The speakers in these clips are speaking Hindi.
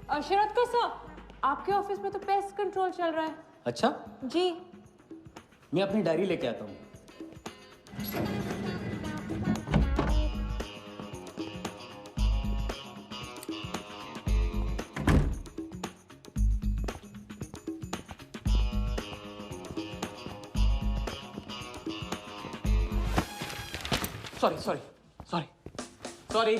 शिरतकर सर, आपके ऑफिस में तो पेस्ट कंट्रोल चल रहा है। अच्छा जी। मैं अपनी डायरी लेके आता हूँ। Sorry sorry sorry sorry.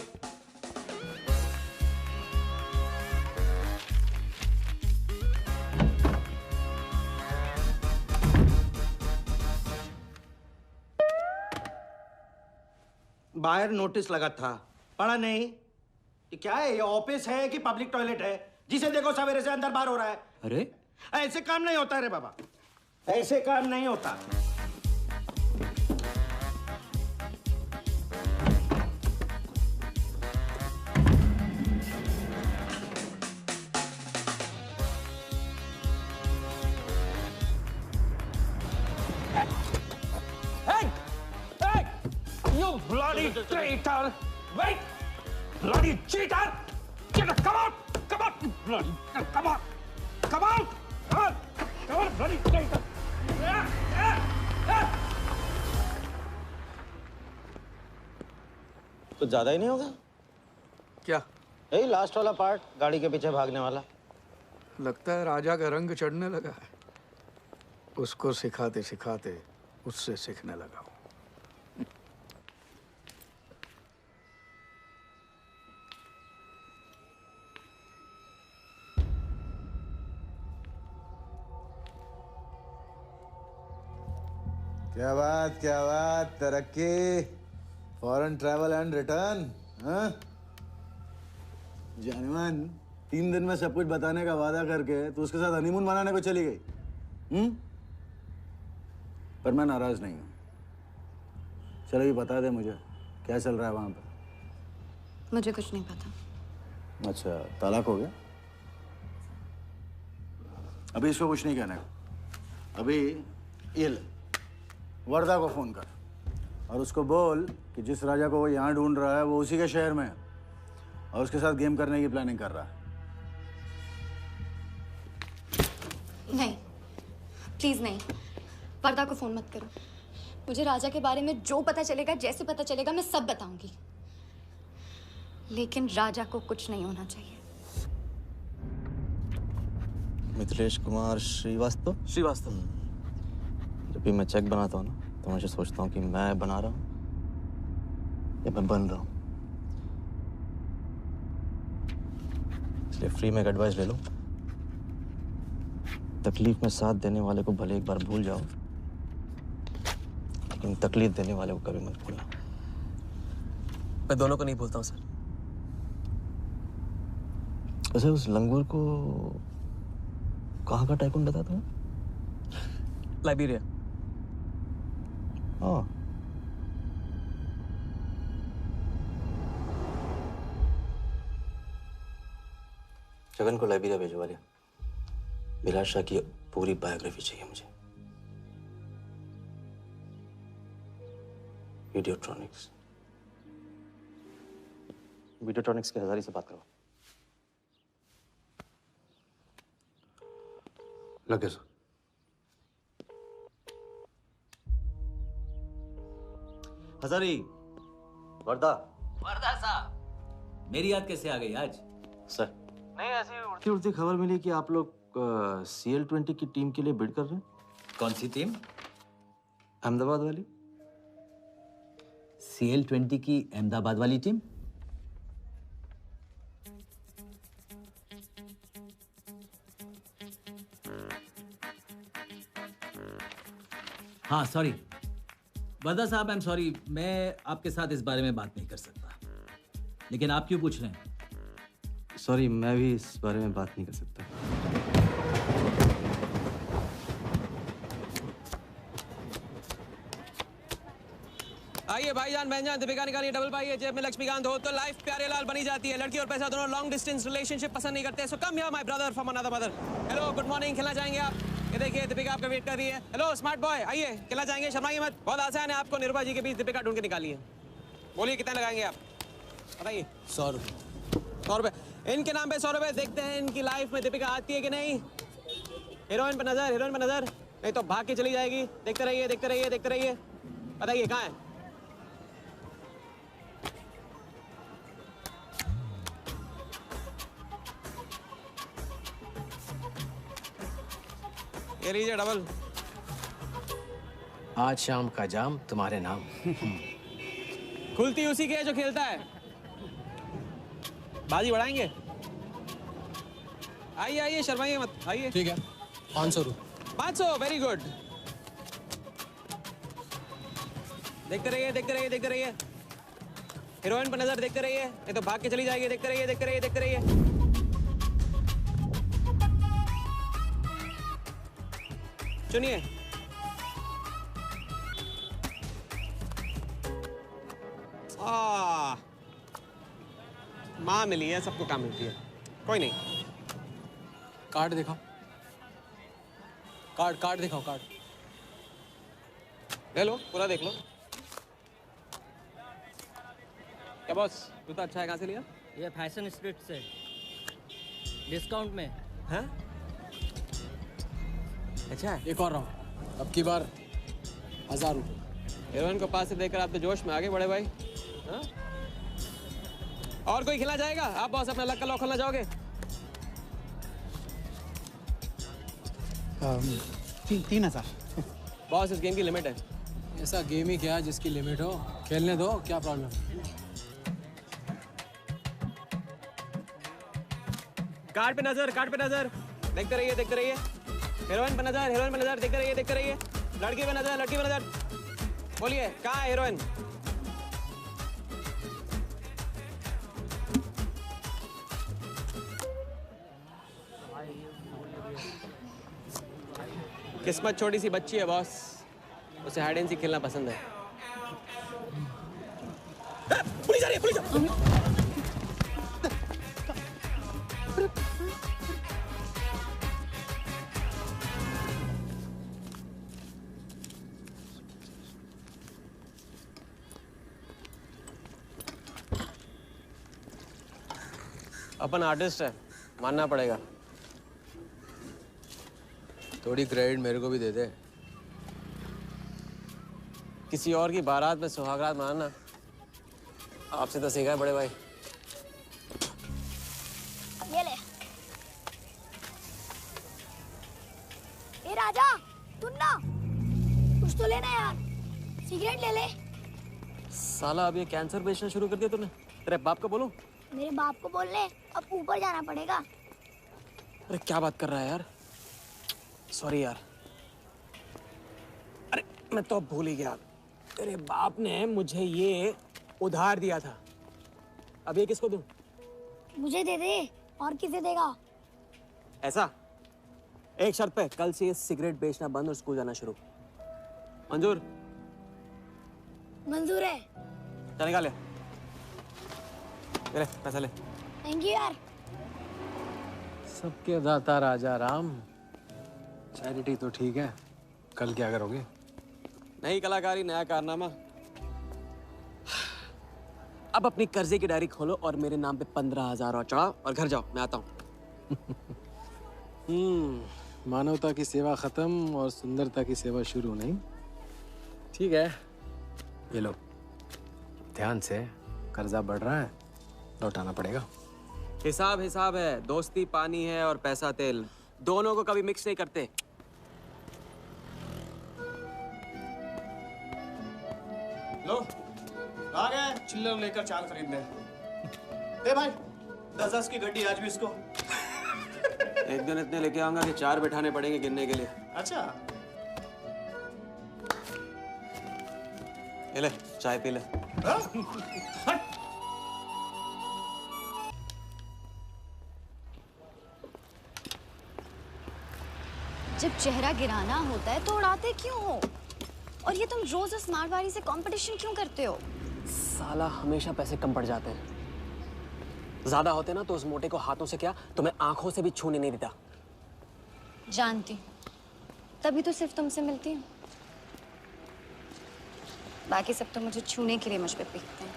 बाहर नोटिस लगा था, पढ़ा नहीं? ये क्या है? ये ऑफिस है कि पब्लिक टॉयलेट है? जिसे देखो सवेरे से अंदर बाहर हो रहा है। अरे ऐसे काम नहीं होता रे बाबा, ऐसे काम नहीं होता। You bloody traitor! Wait! Bloody cheater! Get up! Come out! Come out! You bloody! Come on! Come out! Come on! Come on, bloody traitor! कुछ ज्यादा ही नहीं होगा क्या? यही लास्ट वाला पार्ट, गाड़ी के पीछे भागने वाला। लगता है राजा का रंग चढ़ने लगा है। उसको सिखाते सिखाते उससे सीखने लगा हूं। क्या बात, तरक्की, फॉरेन ट्रैवल एंड रिटर्न। हाँ जानवन, 3 दिन में सब कुछ बताने का वादा करके तू उसके साथ हनीमून मनाने को चली गई। पर मैं नाराज नहीं हूँ। चलो ये बता दे मुझे, क्या चल रहा है वहां पर? मुझे कुछ नहीं पता। अच्छा, तलाक हो गया? अभी इसको कुछ नहीं कहने का। अभी ये ले, वर्दा को फोन कर और उसको बोल कि जिस राजा को वो यहाँ ढूंढ रहा है वो उसी के शहर में है और उसके साथ गेम करने की प्लानिंग कर रहा है। नहीं, प्लीज नहीं, वर्दा को फोन मत करो। मुझे राजा के बारे में जो पता चलेगा, जैसे पता चलेगा, मैं सब बताऊंगी, लेकिन राजा को कुछ नहीं होना चाहिए। मिथिलेश कुमार श्रीवास्तव। जब भी मैं चेक बनाता हूँ ना तो मुझे सोचता हूँ कि मैं बना रहा हूँ या मैं बन रहा हूँ। इसलिए फ्री में एक एडवाइस ले लो, तकलीफ में साथ देने वाले को भले एक बार भूल जाओ, लेकिन तकलीफ देने वाले को कभी मत भूलना। मैं दोनों को नहीं भूलता हूँ सर। वैसे उस लंगूर को कहाँ का टाइकून बताया तुम्हें? लाइबेरिया। हाँ, जगन को लाइबेरिया भेजवा लिया। विलास शाह की पूरी बायोग्राफी चाहिए मुझे। वीडियोट्रॉनिक्स के हजारी से बात करो। लगे सर। हजारी, वर्दा साहब, मेरी याद कैसे आ गई आज? सर, नहीं ऐसी उड़ती उड़ती खबर मिली कि आप लोग CL20 की टीम के लिए बिड कर रहे हैं। कौन सी टीम? अहमदाबाद वाली। CL20 की अहमदाबाद वाली टीम? हाँ सॉरी वर्दा साहब, आई एम सॉरी, मैं आपके साथ इस बारे में बात नहीं कर सकता। लेकिन आप क्यों पूछ रहे हैं? सॉरी, मैं भी इस बारे में बात नहीं कर सकता। आइए भाईजान बहनजान, दीपिका निकालिए डबल पाइए, जेब में लक्ष्मीकांत हो तो लाइफ प्यारे लाल बनी जाती है। लड़की और पैसा दोनों लॉन्ग डिस्टेंस रिलेशनशिप पसंद नहीं करते। So come here my brother from another mother. Hello, good morning, खेलना चाहेंगे आप? ये देखिए दीपिका आपका वेट कर रही है। हेलो स्मार्ट बॉय, आइए खेलना चाहेंगे? शर्माइए मत, बहुत आसान है, आपको निर्भा जी के बीच दीपिका ढूंढ के निकाली है। बोलिए कितना लगाएंगे आप, बताइए। 100 रुपये। 100 रुपये। इनके नाम पे 100 रुपए। देखते हैं इनकी लाइफ में दीपिका आती है कि नहीं। हीरोइन पे नजर, हीरोइन पे नजर, नहीं तो भाग के चली जाएगी। देखते रहिए, देखते रहिए, देखते रहिए। बताइए कहाँ है? ये लीजिए डबल। आज शाम का जाम तुम्हारे नाम। खुलती उसी की है जो खेलता है। बाजी बढ़ाएंगे। आइए आइए, शर्माइए मत, आइए। ठीक है, 500 रुपये। 500, वेरी गुड। देखते रहिए, देखते रहिए, देखते रहिए। हीरोइन पर नजर, देखते रहिए, नहीं तो भाग के चली जाएगी। देखते रहिए, देखते रहिए, देखते रहिए। सुनिए, माँ मिली है, सबको काम मिलती है। कोई नहीं। कार्ड दिखाओ, कार्ड कार्ड दिखाओ, कार्ड ले लो, पूरा देख लो। क्या बॉस, जूता अच्छा है? कहाँ से लिया? ये फैशन स्ट्रीट से, डिस्काउंट में। हाँ? अच्छा है। एक और राउंड, अब की बार 1000 रुपये। हीरोइन को पास से देखकर आप तो जोश में आगे बड़े भाई। हाँ? और कोई खिला जाएगा? आप बॉस अपना लक का लॉक खोलना चाहोगे? 3000। बॉस, इस गेम की लिमिट है। ऐसा गेम ही क्या जिसकी लिमिट हो? खेलने दो, क्या प्रॉब्लम? कार्ड पे नजर, कार्ड पे नजर, देखते रहिए, देखते रहिए। हीरोइन पे नजर, हीरोइन पे नजर, देखते रहिए, देखते रहिए। लड़की पे नजर, लड़की पे नजर। बोलिए कहाँ है हीरोइन? किस्मत छोटी सी बच्ची है बॉस, उसे हाइड एंड सीक खेलना पसंद है। पुलिस आ रही है, पुलिस! अपन आर्टिस्ट है, मानना पड़ेगा। थोड़ी क्रेडिट मेरे को भी दे दे। किसी और की बारात में सुहागरात मनाना आपसे तो सीखा है बड़े भाई। ये ले। ए राजा, सुन ना, कुछ तो लेना यार, सिगरेट ले ले। साला अब ये कैंसर बेचना शुरू कर दिया तूने। तेरे बाप को बोलूं? मेरे बाप को बोल ले, अब ऊपर जाना पड़ेगा। अरे क्या बात कर रहा है यार, सॉरी यार। अरे मैं तो अब भूल ही गया, तेरे बाप ने मुझे ये उधार दिया था। अब ये किसको दूं? मुझे दे दे, और किसे देगा? ऐसा, एक शर्त पे, कल से ये सिगरेट बेचना बंद और स्कूल जाना शुरू। मंजूर? मंजूर है। चल निकाल ले, ले पैसा ले। थैंक यू यार। सबके दाता राजा राम। चैरिटी तो ठीक है, कल क्या करोगे? नई कलाकारी, नया कारनामा। अब अपनी कर्जे की डायरी खोलो और मेरे नाम पे 15,000 और चढ़ाओ और घर जाओ, मैं आता हूँ। मानवता की सेवा खत्म और सुंदरता की सेवा शुरू नहीं। ठीक है, ये लो, ध्यान से, कर्जा बढ़ रहा है, लौटाना पड़ेगा। हिसाब हिसाब है, दोस्ती पानी है और पैसा तेल, दोनों को कभी मिक्स नहीं करते। लो, आ गए चिल्लर लेकर चाल खरीदने। ए भाई, 10-10 की गड्डी आज भी इसको। एक दिन इतने लेके आऊंगा कि 4 बैठाने पड़ेंगे गिनने के लिए। अच्छा, ये ले, चाय पी ले। जब चेहरा गिराना होता है तो उड़ाते क्यों हो? और ये तुम रोज उस मारवाड़ी से कंपटीशन क्यों करते हो? साला हमेशा पैसे कम पड़ जाते हैं। ज्यादा होते ना तो उस मोटे को हाथों से क्या, तुम्हें आंखों से भी छूने नहीं देता। जानती, तभी तो सिर्फ तुमसे मिलती हूँ। बाकी सब तो मुझे छूने के लिए मुझ पे पीटते हैं,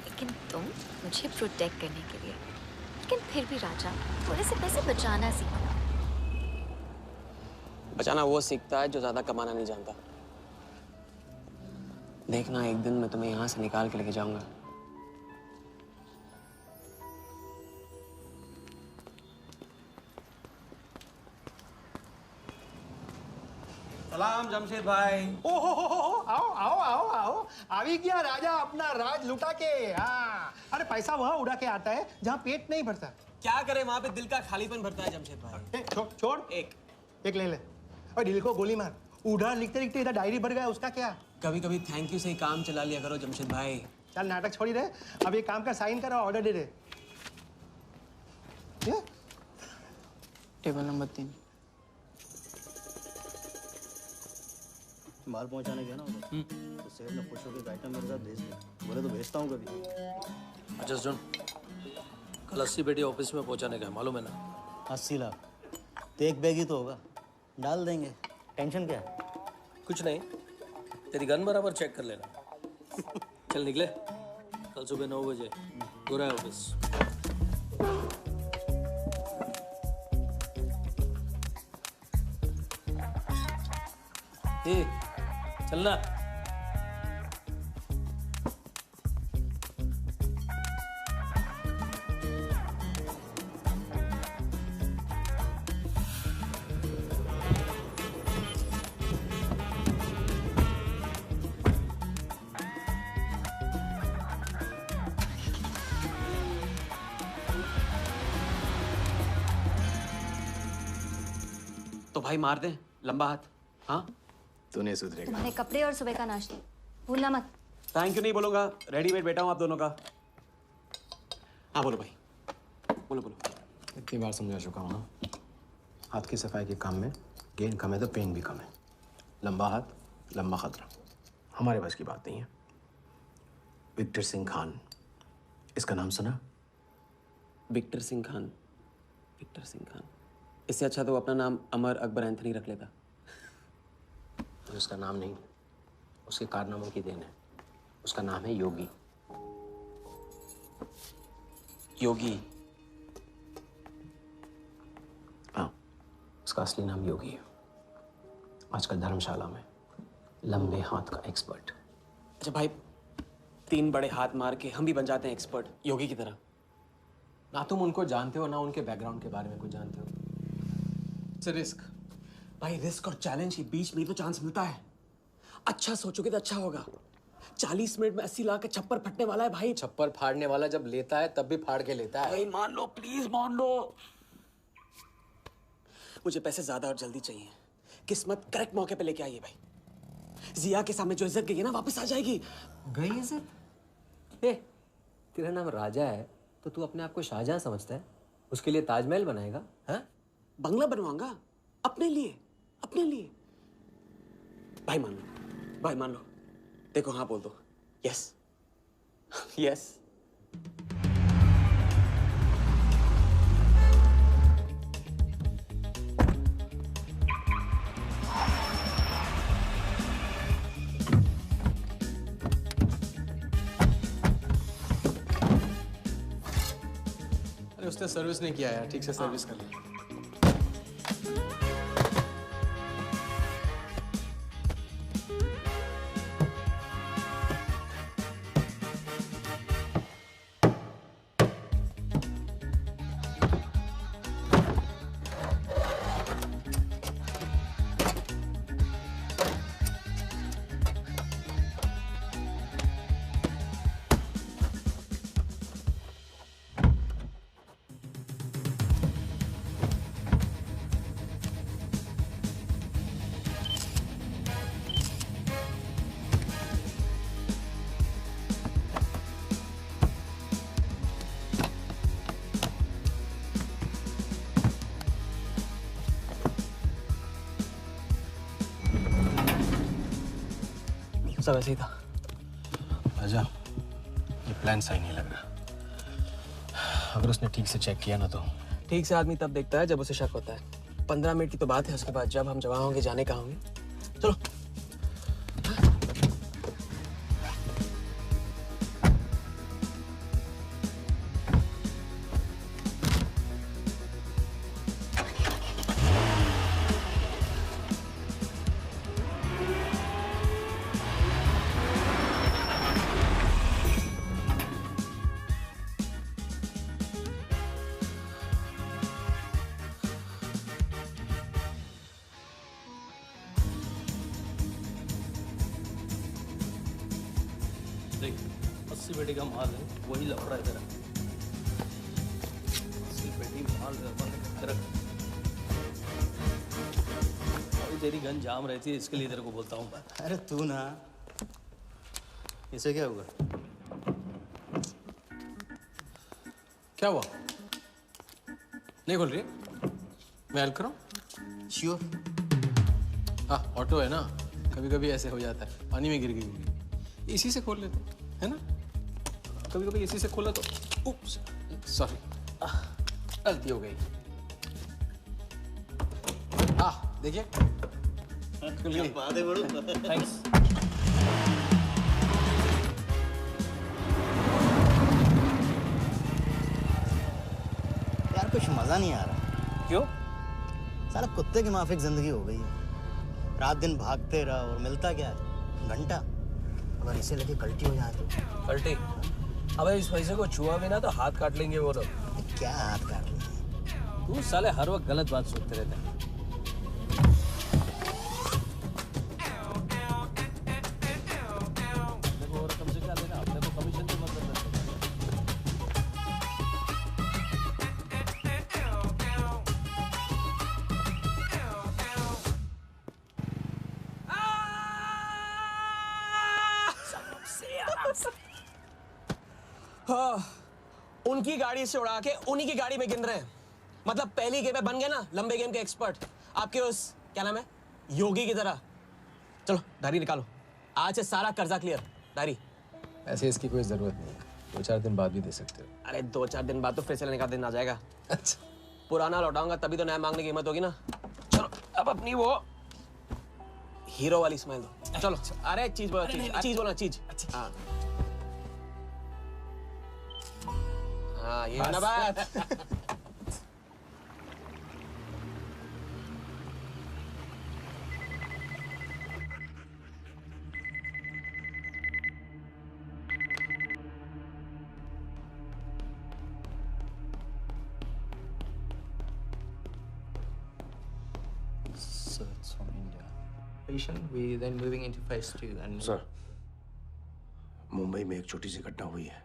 लेकिन तुम मुझे प्रोटेक्ट करने के लिए। लेकिन फिर भी राजा थोड़े से पैसे बचाना सीखो। बचाना वो सीखता है जो ज्यादा कमाना नहीं जानता। देखना एक दिन मैं तुम्हें यहाँ से निकाल के लेके जाऊंगा। सलाम जमशेद भाई। आओ आओ आओ आओ, अभी क्या राजा अपना राज लुटा के। हाँ, अरे पैसा वहाँ उड़ा के आता है जहाँ पेट नहीं भरता। क्या करे, वहाँ पे दिल का खालीपन भरता है जमशेद भाई। छोड़ एक ले ले और दिल को गोली मार। उधर लिखते लिखते इधर डायरी भर गया, उसका क्या। कभी कभी थैंक यू से ही काम चला लिया करो जमशेद भाई। चल नाटक छोड़ी रहे, अब एक काम कर, साइन कर और ऑर्डर दे दे। Table number 3। माल पहुंचाने गया ना उधर, तो सेठ ने खुश होकर आइटम मेरे साथ भेज दिया। बोले तो भेजता हूँ कभी। अच्छा सुन, कल 80 पेटी ऑफिस में पहुंचाने का है, मालूम है ना? 80 लाख तो एक बैग ही तो होगा, डाल देंगे। टेंशन क्या है? कुछ नहीं, तेरी गन बराबर चेक कर लेना। चल निकले, कल सुबह 9 बजे गोरा ऑफिस। चलना। तो भाई मार दे लंबा हाथ। हाँ तू नहीं सुधरेगा। तुम्हारे कपड़े और सुबह का नाश्ता भूलना मत। थैंक यू नहीं बोलूंगा, रेडीमेड बैठा हूँ आप दोनों का। हाँ बोलो भाई, बोलो बोलो। इतनी बार समझा चुका हूँ ना, हाथ की सफाई के काम में गेन कम है तो पेन भी कम है। लंबा हाथ लंबा खतरा, हमारे बस की बात नहीं है। विक्टर सिंह खान, इसका नाम सुना? Victor Singh Khan, Victor Singh Khan. इससे अच्छा तो अपना नाम अमर अकबर एंथनी रख लेता। तो उसका नाम नहीं, उसके कारनामों की देन है। उसका नाम है योगी। योगी? हाँ, उसका असली नाम योगी है। आजकल धर्मशाला में लंबे हाथ का एक्सपर्ट। अच्छा भाई, 3 बड़े हाथ मार के हम भी बन जाते हैं एक्सपर्ट योगी की तरह। ना तुम उनको जानते हो ना उनके बैकग्राउंड के बारे में कुछ जानते हो। इट्स रिस्क भाई, रिस्क और चैलेंज के बीच में तो चांस मिलता है। अच्छा सोचोगे तो अच्छा होगा। 40 मिनट में 80 लाख का छप्पर फटने वाला है भाई। छप्पर फाड़ने वाला जब लेता है तब भी फाड़ के लेता है। भाई मान लो, प्लीज मान लो। मुझे पैसे ज्यादा और जल्दी चाहिए। किस्मत करेक्ट मौके पे लेके आइए भाई। जिया के सामने जो इज्जत गई है ना, वापस आ जाएगी। गई इज्जत? तेरा नाम राजा है तो तू अपने आप को शाहजहां समझता है? उसके लिए ताजमहल बनाएगा? हाँ, बंगला बनवाऊंगा अपने लिए, अपने लिए। भाई मान लो, भाई मान लो। देखो हाँ बोल दो। Yes yes. अरे उसने सर्विस नहीं किया यार, ठीक से सर्विस कर ली। सब ऐसे ही था। राजा, ये प्लान सही नहीं लग रहा। अगर उसने ठीक से चेक किया ना तो। ठीक से आदमी तब देखता है जब उसे शक होता है। 15 मिनट की तो बात है, उसके बाद जब हम जवां होंगे जाने कहाँ होंगे। चलो। देख 80 पेटी का माल है, वही लफड़ा है तेरा। 80 पेटी माल तेरा। अभी तेरी गन जाम रहती है, इसके लिए तेरे को बोलता हूँ मैं। अरे तू ना, इसे क्या हुआ? क्या हुआ? नहीं खोल रही? मैं हेल्प करूं? श्योर। हाँ, ऑटो है ना, कभी कभी ऐसे हो जाता है, पानी में गिर गई होगी, इसी से खोल लेते है ना? कभी कभी इसी से खोला तो उप्स, सॉरी, गलती हो गई। देखिए, खुल गई। बात है बड़ू। थैंक्स। यार कुछ मजा नहीं आ रहा। क्यों? साला कुत्ते की माफिक जिंदगी हो गई है। रात दिन भागते रहो और मिलता क्या है? घंटा। अगर इसे लेके कल्टी हो जाए तो? पलटी? अबे इस पैसे को छुआ भी ना तो हाथ काट लेंगे वो लोग। क्या हाथ काट लेंगे? तू साले हर वक्त गलत बात सोचते रहते हैं। देखो और कम से क्या लेना, अपने को कमीशन तो मतलब है। हाँ, उनकी गाड़ी से उड़ा के उन्हीं की गाड़ी में गिन रहे हैं। मतलब पहली गेम में बन गए ना लंबे गेम के एक्सपर्ट, आपके उस क्या नाम है योगी की तरह। चलो डायरी निकालो, आज से सारा कर्जा क्लियर। डायरी। ऐसे इसकी कोई जरूरत नहीं, 2-4 दिन बाद भी दे सकते हो। अरे 2-4 दिन बाद तो फिर से लेने का दिन आ जाएगा। अच्छा, पुराना लौटाऊंगा तभी तो नया मांगने की हिम्मत होगी ना। चलो अब अपनी वो हीरो वाली स्माइल दो। चलो अरे चीज बोलो, चीज बोलो, चीज। हाँ हाँ, ये ना बात। So it's from India. Patient, we then moving into phase 2 and sir, Mumbai में एक छोटी सी घटना हुई है।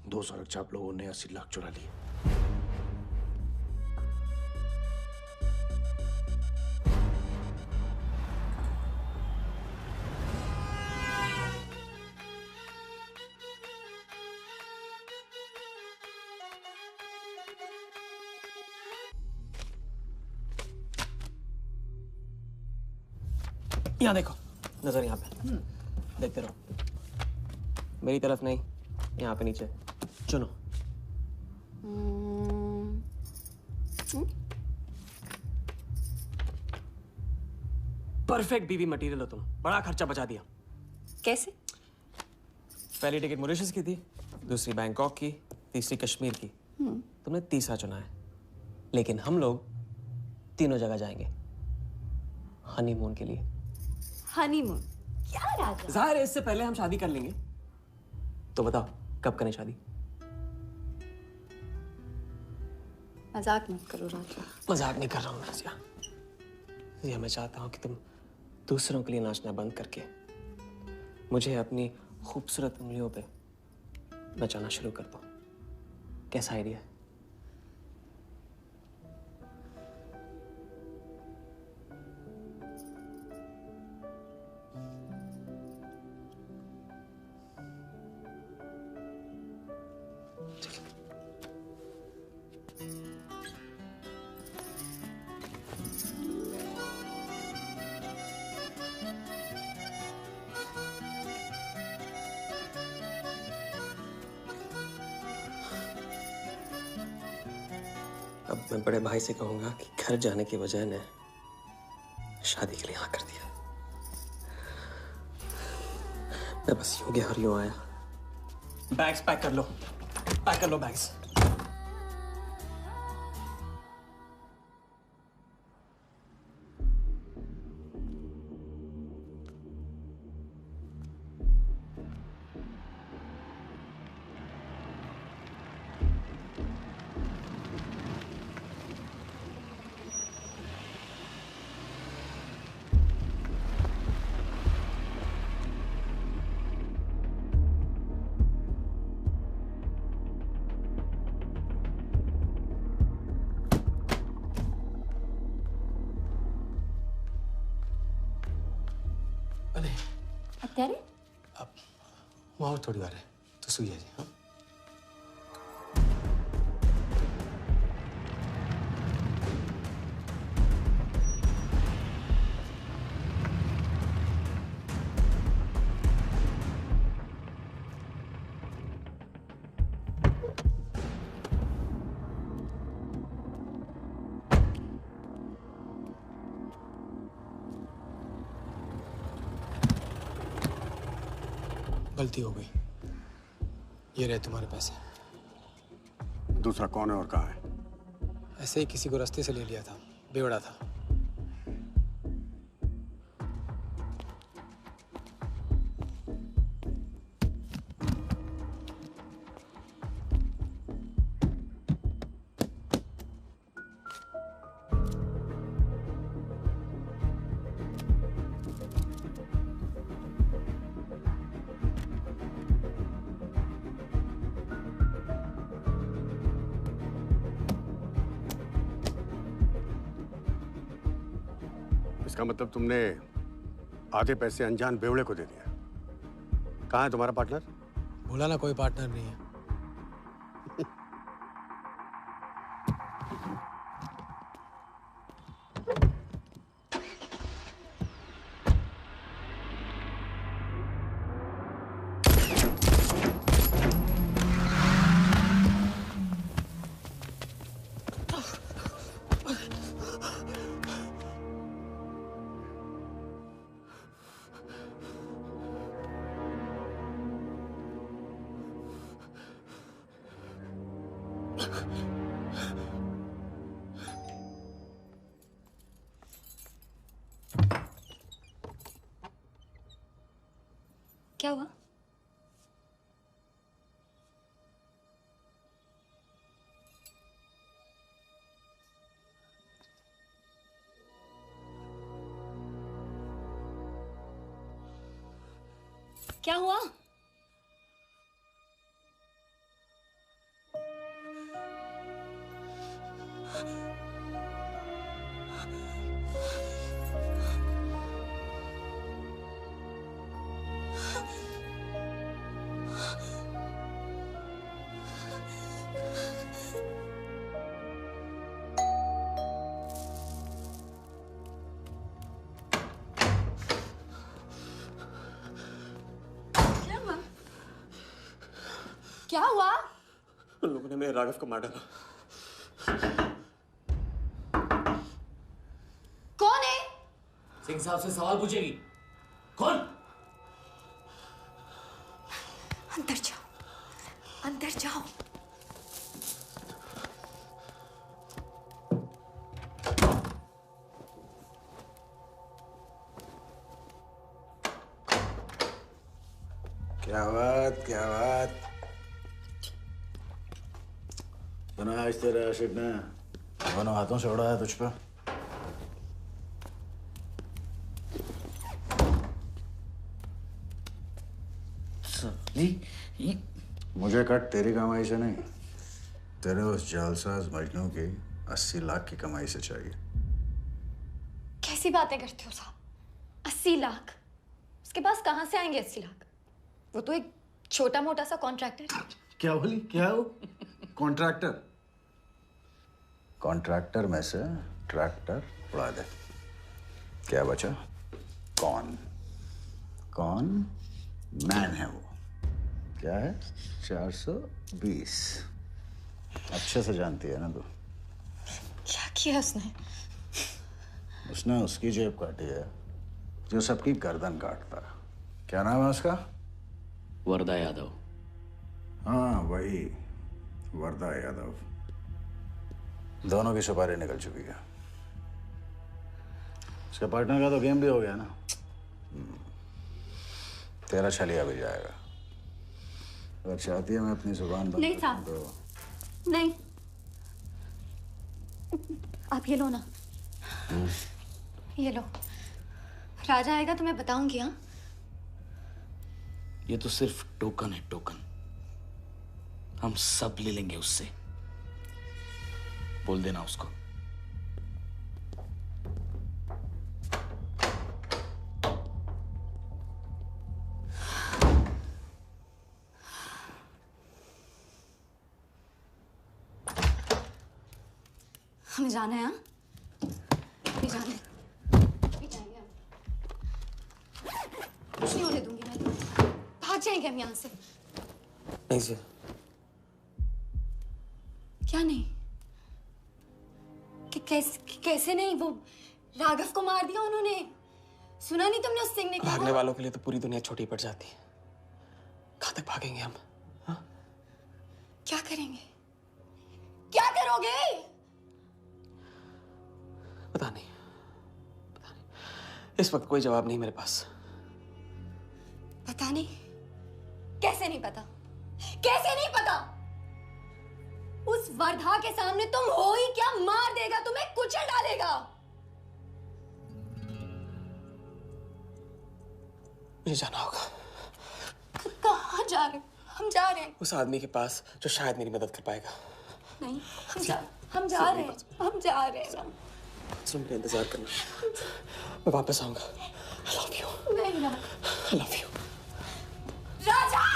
2 सड़क छाप लोगों ने 80 लाख चुरा लिए। यहाँ देखो, नजर यहाँ पे, देखते रहो। मेरी तरफ नहीं, यहाँ पे नीचे। चुनो। परफेक्ट बीवी मटेरियल हो तुम, बड़ा खर्चा बचा दिया। कैसे? पहली टिकट मॉरिशस की थी, दूसरी बैंकॉक की, तीसरी कश्मीर की। तुमने तीसरा चुना है, लेकिन हम लोग तीनों जगह जाएंगे हनीमून के लिए। हनीमून? क्या राजा? जाहिर है इससे पहले हम शादी कर लेंगे। तो बताओ कब करें शादी? मजाक मत करो राजा। मजाक नहीं कर रहा हूँ नाज़िया। ये मैं चाहता हूँ कि तुम दूसरों के लिए नाचना बंद करके मुझे अपनी खूबसूरत उंगलियों पे नचाना शुरू कर दो। कैसा आइडिया है? अब मैं बड़े भाई से कहूंगा कि घर जाने के बजाय ने शादी के लिए हाँ कर दिया। मैं बस यूं गया और यूं आया। बैग्स पैक कर लो, पैक कर लो बैग्स। कह रहे? वहाँ और थोड़ी बार है तो सो जाइए। हाँ? गलती हो गई। ये रहे तुम्हारे पैसे। दूसरा कौन है और कहाँ है? ऐसे ही किसी को रास्ते से ले लिया था, बेवड़ा था। इसका मतलब तुमने आधे पैसे अनजान बेवड़े को दे दिया। कहाँ है तुम्हारा पार्टनर? बोला ना कोई पार्टनर नहीं है। क्या हुआ? क्या हुआ? क्या हुआ? उन लोगों ने मेरे राघव को मार डाला। कौन है? सिंह साहब से सवाल पूछेगी। कौन? अंदर जाओ, अंदर जाओ। क्या बात, क्या बात। सुना आज तेरे आशिक ने दोनों हाथों से उड़ाया तुझ पे। मुझे कट तेरी कमाई से नहीं, तेरे उस जालसाज मजनू की 80 लाख की कमाई से चाहिए। कैसी बातें करते हो साहब? 80 लाख? उसके पास कहां से आएंगे 80 लाख? वो तो एक छोटा मोटा सा कॉन्ट्रैक्टर है। क्या बोली? क्या हो? कॉन्ट्रैक्टर? कॉन्ट्रैक्टर में से ट्रैक्टर उड़ा दे। क्या बचा? कौन? कौन मैन है वो? क्या है? 420। अच्छे से जानती है ना तू? क्या किया उसने? उसने उसकी जेब काटी है जो सबकी गर्दन काटता। क्या नाम है उसका? वरदा यादव। हाँ वही, वरदा यादव। दोनों की सुपारी निकल चुकी है। उसके पार्टनर का तो गेम भी हो गया ना। तेरा छलिया भी जाएगा। अगर चाहती है मैं अपनी जुबान बंद नहीं साहब, तो नहीं। आप ये लो ना, ये लो। राजा आएगा तो मैं बताऊंगी। हाँ, ये तो सिर्फ टोकन है, टोकन। हम सब ले लेंगे उससे। बोल देना उसको। हमें जाना है, हाँ? अभी जाना है। अभी जाएंगे हम। कुछ नहीं होने दूंगी मैं। भाग जाएंगे हम यहाँ से। नहीं सर। क्या नहीं? कैसे नहीं? वो राघव को मार दिया उन्होंने। सुना नहीं तुमने उस सिंह ने? भागने वालों के लिए तो पूरी दुनिया छोटी पड़ जाती है। कहाँ तक भागेंगे हम? हाँ? क्या करेंगे? क्या करोगे? पता नहीं। इस वक्त कोई जवाब नहीं मेरे पास। पता नहीं? कैसे नहीं पता? कैसे नहीं पता? उस वर्धा के सामने तुम हो ही क्या? मार देगा तुम्हें, कुचल डालेगा। मुझे जाना होगा। कहाँ जा रहे हो? हम जा रहे हैं। उस आदमी के पास जो शायद मेरी मदद कर पाएगा। नहीं, हम जा रहे हैं। हम जा रहे हैं। सुन, मेरा इंतजार करना। मैं वापस आऊंगा। I love you. नहीं ना। I love you. राजा!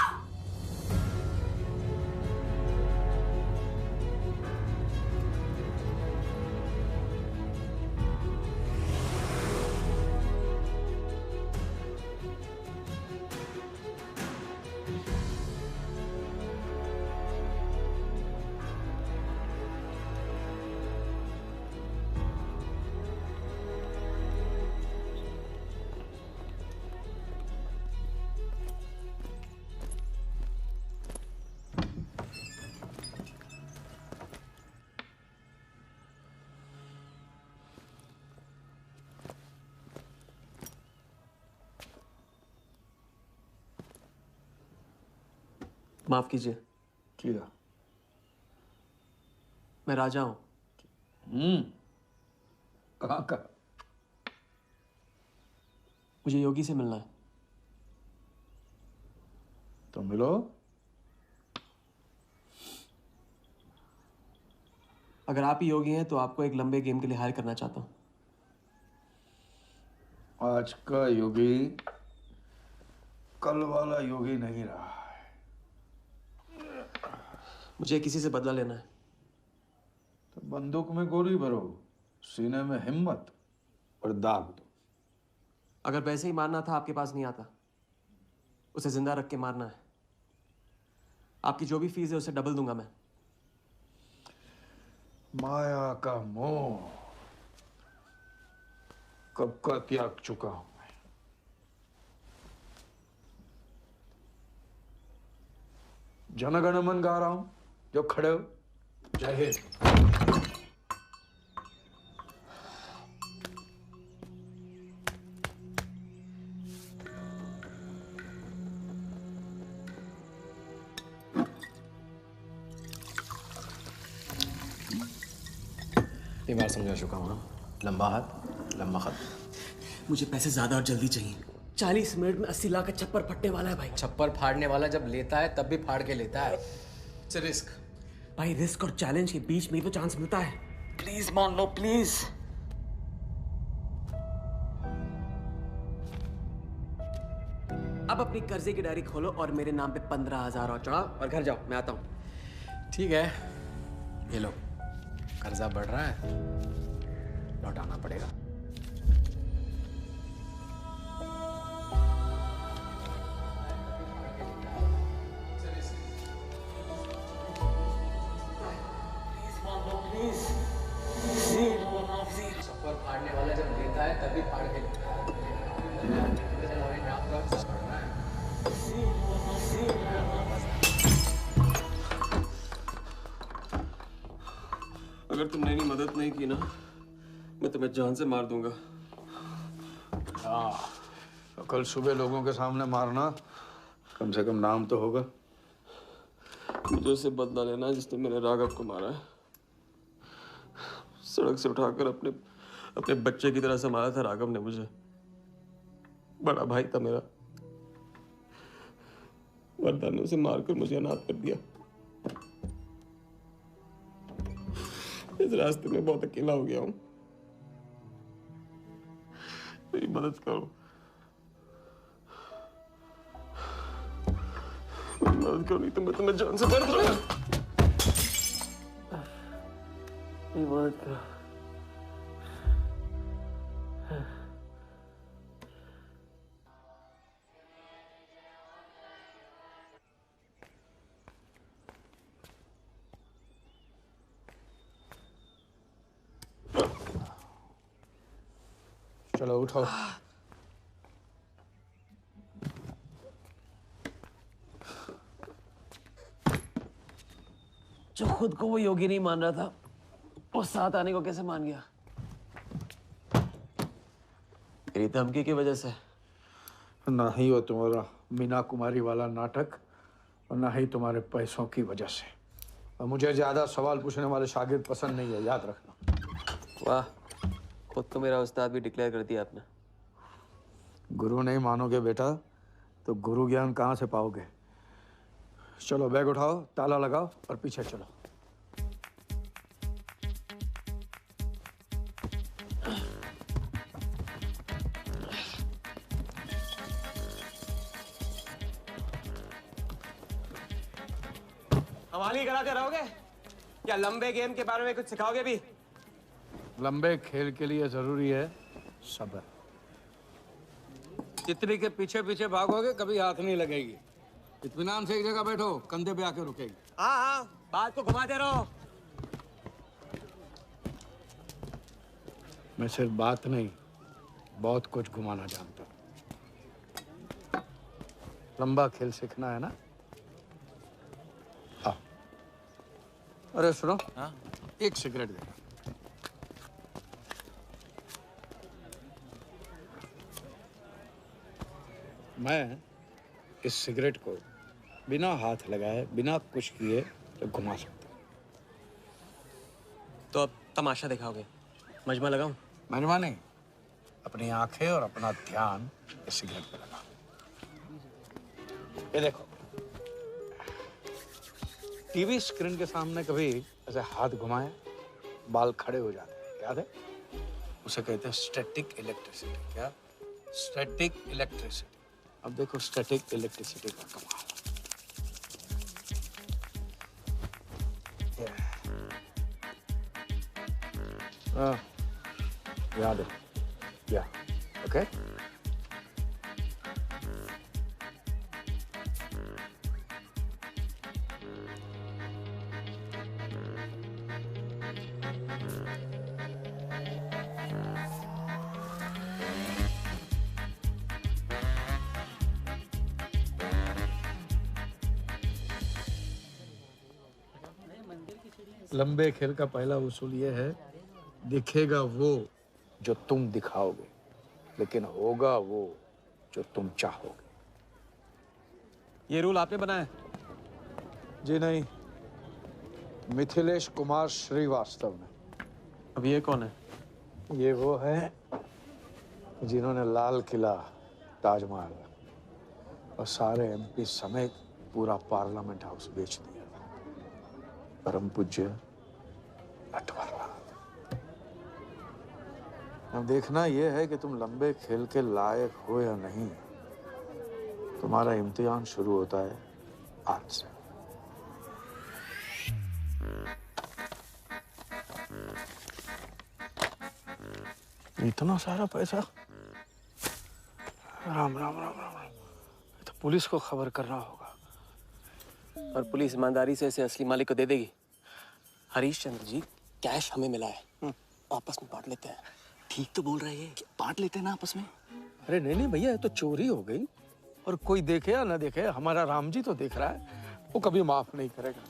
माफ कीजिए। किया। मैं राजा हूं। कहाँ का? मुझे योगी से मिलना है। तो मिलो। अगर आप ही योगी हैं तो आपको एक लंबे गेम के लिए हायर करना चाहता हूं। आज का योगी कल वाला योगी नहीं रहा। मुझे किसी से बदला लेना है। तो बंदूक में गोली भरो, सीने में हिम्मत और दाग दो। अगर वैसे ही मारना था आपके पास नहीं आता। उसे जिंदा रख के मारना है। आपकी जो भी फीस है उसे डबल दूंगा मैं। माया का मोह कब का त्याग चुका हूं मैं। जनगण मन गा रहा हूं, जो खड़े हो। जय हिंद। ये बार समझा चुका हूँ। लंबा हाथ लंबा खत। मुझे पैसे ज्यादा और जल्दी चाहिए। 40 मिनट में 80 लाख का छप्पर फटने वाला है भाई। छप्पर फाड़ने वाला जब लेता है तब भी फाड़ के लेता है। It's risk. भाई रिस्क और चैलेंज के बीच में ही तो चांस मिलता है। प्लीज मान लो प्लीज। अब अपनी कर्जे की डायरी खोलो और मेरे नाम पे 15,000 और चढ़ाओ और घर जाओ। मैं आता हूँ। ठीक है, ये लो। कर्जा बढ़ रहा है, लौटाना पड़ेगा। छप्पर फाड़ने वाला जब लेता है तभी फाड़ के लेता है। अगर तुमने मेरी मदद नहीं की ना, मैं तुम्हें जान से मार दूंगा। हाँ, तो कल सुबह लोगों के सामने मारना, कम से कम नाम तो होगा। मुझे उससे बदला लेना है जिसने मेरे राघव को मारा है। सड़क से उठाकर अपने बच्चे की तरह संभाला था राघव ने मुझे। बड़ा भाई था मेरा। वर्धा ने उसे मारकर मुझे अनाथ कर दिया। इस रास्ते में बहुत अकेला हो गया हूं। मेरी मदद करो। मदद करो, नहीं तो मैं तुम्हें जान से मार दूंगा। इबादत करो। चलो उठो। जो खुद को वो योगी नहीं मान रहा था, वो साथ आने को कैसे मान गया? तेरी धमकी की वजह से। ना ही वो तुम्हारा मीना कुमारी वाला नाटक और ना ही तुम्हारे पैसों की वजह से। और मुझे ज्यादा सवाल पूछने वाले शागिर्द पसंद नहीं है, याद रखना। वाह, खुद तो मेरा उस्ताद भी डिक्लेयर कर दिया आपने। गुरु नहीं मानोगे बेटा तो गुरु ज्ञान कहाँ से पाओगे? चलो बैग उठाओ, ताला लगाओ और पीछे चलो। हमारी कराते रहोगे या लंबे गेम के बारे में कुछ सिखाओगे भी? लंबे खेल के लिए जरूरी है सब्र। तितली के पीछे पीछे भागोगे कभी हाथ नहीं लगेगी। इत्मीनान से एक जगह बैठो, कंधे पे आके रुकेगी। हाँ हाँ, बात को घुमाते रहो। मैं सिर्फ बात नहीं, बहुत कुछ घुमाना जानता हूँ। लंबा खेल सीखना है ना? आओ। अरे सुनो, हाँ? एक सिगरेट दे। मैं इस सिगरेट को बिना हाथ लगाए, बिना कुछ किए तो घुमा सकता हूँ। तो अब तमाशा दिखाओगे? मजमा लगाऊं? मजमा नहीं, अपनी आंखें और अपना ध्यान इस सिगरेट पे लगाओ। ये देखो, टीवी स्क्रीन के सामने कभी ऐसे हाथ घुमाए बाल खड़े हो जाते हैं, याद है? उसे कहते हैं स्टैटिक इलेक्ट्रिसिटी। क्या? Static electricity. अब देखो स्टैटिक इलेक्ट्रिसिटी का कमाल। याद है? या ओके? लंबे खेल का पहला उसूल ये है, दिखेगा वो जो तुम दिखाओगे, लेकिन होगा वो जो तुम चाहोगे। ये रूल आपने बनाया? जी नहीं, मिथिलेश कुमार श्रीवास्तव ने। अब ये कौन है? ये वो है जिन्होंने लाल किला, ताजमहल और सारे एमपी समेत पूरा पार्लियामेंट हाउस बेच दिया। परम पूज्य नटवरलाल। अब देखना यह है कि तुम लंबे खेल के लायक हो या नहीं। तुम्हारा इम्तिहान शुरू होता है आज से। इतना सारा पैसा? राम राम राम राम राम। तो पुलिस को खबर करना होगा। और पुलिस ईमानदारी से इसे असली मालिक को दे देगी। हरीश चंद्र जी, कैश हमें मिला है, आपस में बांट लेते हैं। ठीक तो बोल रहे हैं, बांट लेते हैं ना आपस में। अरे नहीं नहीं भैया, तो चोरी हो गई और कोई देखे या ना देखे, हमारा राम जी तो देख रहा है, वो कभी माफ नहीं करेगा।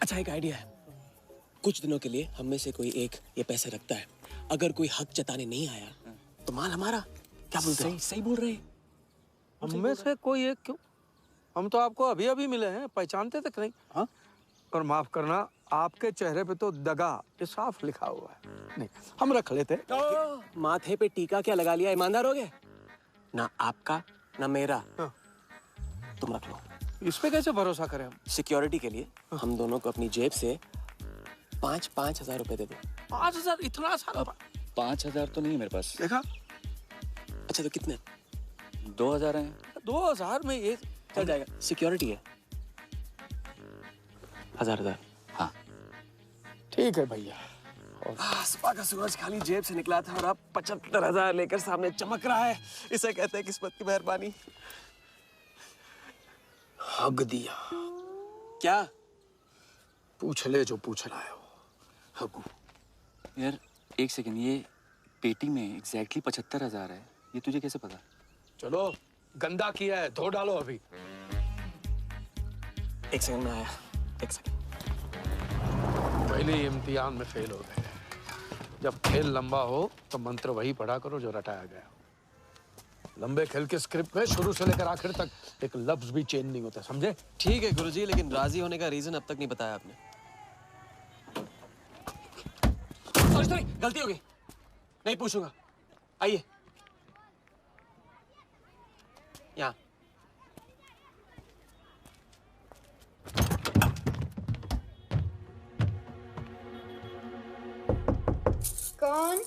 अच्छा, एक आइडिया है। कुछ दिनों के लिए हम में से कोई एक ये पैसे रखता है। अगर कोई हक जताने नहीं आया तो माल हमारा। क्या बोलते हैं? सही बोल रहे हैं। हम में से कोई एक क्यों? हम तो आपको अभी अभी मिले हैं, पहचानते तक नहीं। हाँ? और माफ करना, आपके चेहरे पे तो दगा ये साफ लिखा हुआ है। नहीं, हम रख लेते। तो माथे पे टीका क्या लगा लिया? ईमानदार हो गए? ना आपका ना मेरा। तुम रख लो। इस पे कैसे भरोसा करें हम? सिक्योरिटी के लिए हम दोनों को अपनी जेब से 5,000 रुपए दे दो। 5,000? इतना सारा? 5,000 तो नहीं है मेरे पास। देखा? अच्छा, तो कितने? 2,000 हैं। 2,000 में ये चल जाएगा। सिक्योरिटी है 1,000। हाँ, ठीक है भैया। सुबह का सूरज खाली जेब से निकला था और अब 75,000 लेकर सामने चमक रहा है। इसे कहते हैं किस्मत की मेहरबानी। हग दिया। क्या? पूछ ले जो पूछ रहा है वो। हगू। यार एक सेकंड, ये पेटी में एग्जैक्टली 75,000 है। ये तुझे कैसे पता? चलो गंदा किया है, धो डालो अभी। एक सेकंड में आया। एक सेकंड। पहले ही इम्तिहान में फेल हो गए। जब खेल लंबा हो तो मंत्र वही पढ़ा करो जो रटाया गया। लंबे खेल के स्क्रिप्ट में शुरू से लेकर आखिर तक एक लफ्ज भी चेंज नहीं होता, समझे? ठीक है गुरुजी, लेकिन राजी होने का रीजन अब तक नहीं बताया आपने। सॉरी, गलती हो गई। नहीं पूछूंगा। आइए यहाँ। कौन?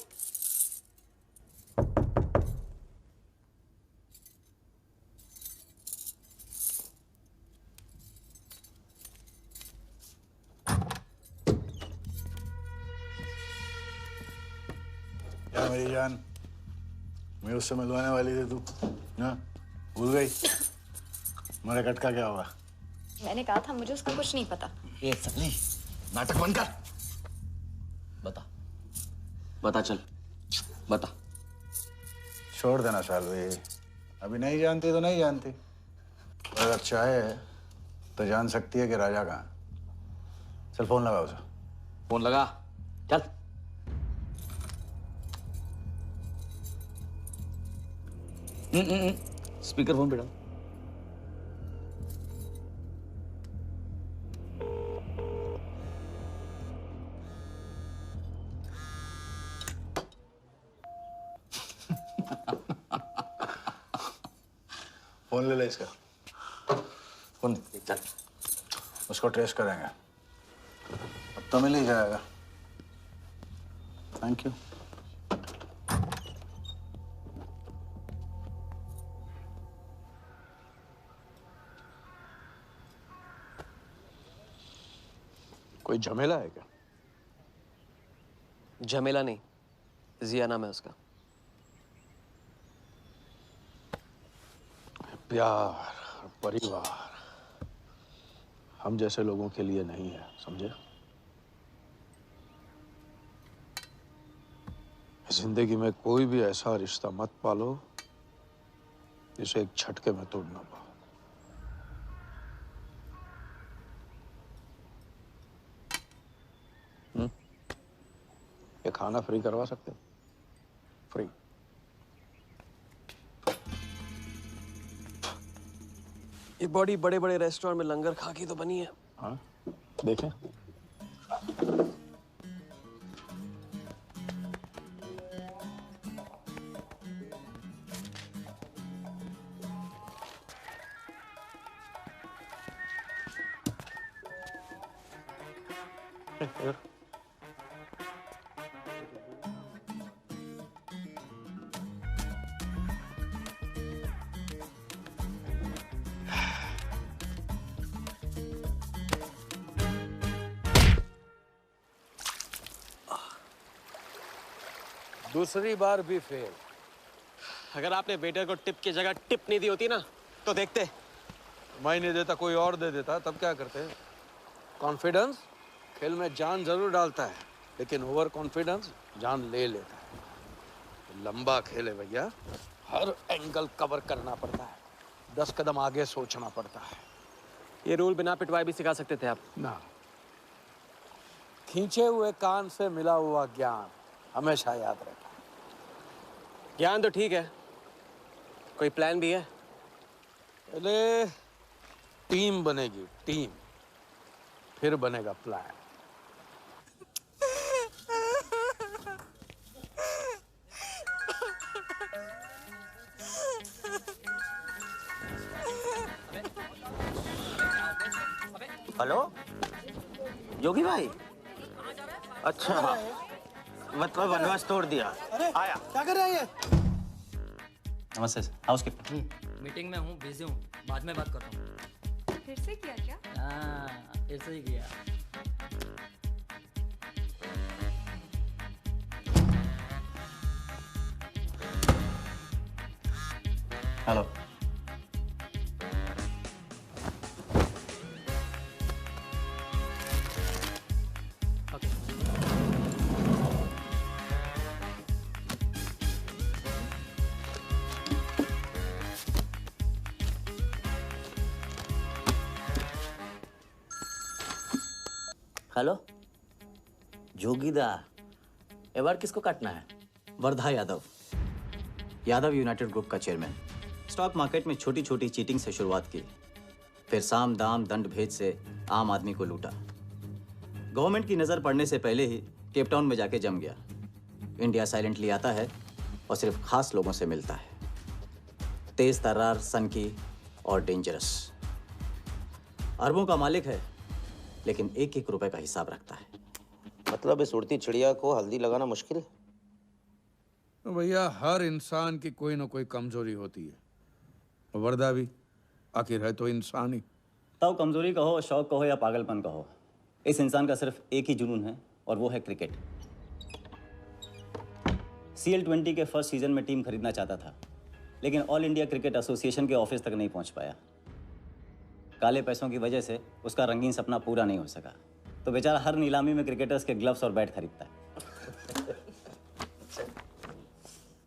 क्या मेरी जान, मैं उससे मिलवाने वाली थी तू ना, भूल गई? मेरा कटका क्या होगा? मैंने कहा था मुझे उसका कुछ नहीं पता। ये सन्नी, नाटक बंद कर। बता, बता चल, बता। छोड़ देना सालवी, अभी नहीं जानती तो नहीं जानती, और अगर चाहे तो जान सकती है कि राजा कहाँ। चल फोन लगा उसे। फोन लगा, चल। स्पीकर फोन पे डाल। फोन ले ले इसका। फोन चल। उसको ट्रेस करेंगे, अब तो मिल ही जाएगा। Thank you. कोई झमेला है क्या? झमेला नहीं, जिया नाम है उसका। प्यार, परिवार हम जैसे लोगों के लिए नहीं है, समझे? जिंदगी में कोई भी ऐसा रिश्ता मत पालो जिसे एक झटके में तोड़ ना पाओ। ये खाना फ्री करवा सकते हो? फ्री। ये बॉडी बड़े बड़े रेस्टोरेंट में लंगर खा के तो बनी है। हाँ, देखें। दूसरी बार भी फेल। अगर आपने वेटर को टिप की जगह टिप नहीं दी होती ना तो देखते। मैं नहीं देता, कोई और दे देता, तब क्या करते? कॉन्फिडेंस खेल में जान जरूर डालता है, लेकिन ओवर कॉन्फिडेंस जान ले लेता है। लंबा खेल है भैया, हर एंगल कवर करना पड़ता है, 10 कदम आगे सोचना पड़ता है। ये रूल बिना पिटवाए भी सिखा सकते थे आप ना। खींचे हुए कान से मिला हुआ ज्ञान हमेशा याद रहता है। ज्ञान तो ठीक है, कोई प्लान भी है? पहले टीम बनेगी, टीम, फिर बनेगा प्लान। हेलो योगी भाई, अच्छा मतलब वनवास तोड़ दिया। आया। क्या कर रहे हैं? नमस्ते सर, हाउसकीपर। मीटिंग में हूँ, बिजी हूँ, बाद में बात करता हूँ। फिर से किया क्या? हाँ, फिर से ही किया। हेलो। हेलो जोगीदा, एवार्ड किसको काटना है? वर्धा यादव, यादव यूनाइटेड ग्रुप का चेयरमैन। स्टॉक मार्केट में छोटी छोटी चीटिंग से शुरुआत की, फिर साम दाम दंड भेद से आम आदमी को लूटा। गवर्नमेंट की नज़र पड़ने से पहले ही केप टाउन में जाके जम गया। इंडिया साइलेंटली आता है और सिर्फ खास लोगों से मिलता है। तेज तर्रार, सनकी और डेंजरस। अरबों का मालिक है, लेकिन एक एक रुपए का हिसाब रखता है। मतलब इस उड़ती चिड़िया को हल्दी लगाना मुश्किल है? भैया, हर इंसान की कोई ना कोई कमजोरी होती है। वर्दा भी आखिर है तो इंसान ही। ताऊ कमजोरी कहो, शौक कहो या पागलपन कहो, इस इंसान का सिर्फ एक ही जुनून है और वो है क्रिकेट। CL20 के फर्स्ट सीजन में टीम खरीदना चाहता था, लेकिन ऑल इंडिया क्रिकेट एसोसिएशन के ऑफिस तक नहीं पहुंच पाया। काले पैसों की वजह से उसका रंगीन सपना पूरा नहीं हो सका, तो बेचारा हर नीलामी में क्रिकेटर्स के ग्लव्स और बैट खरीदता है।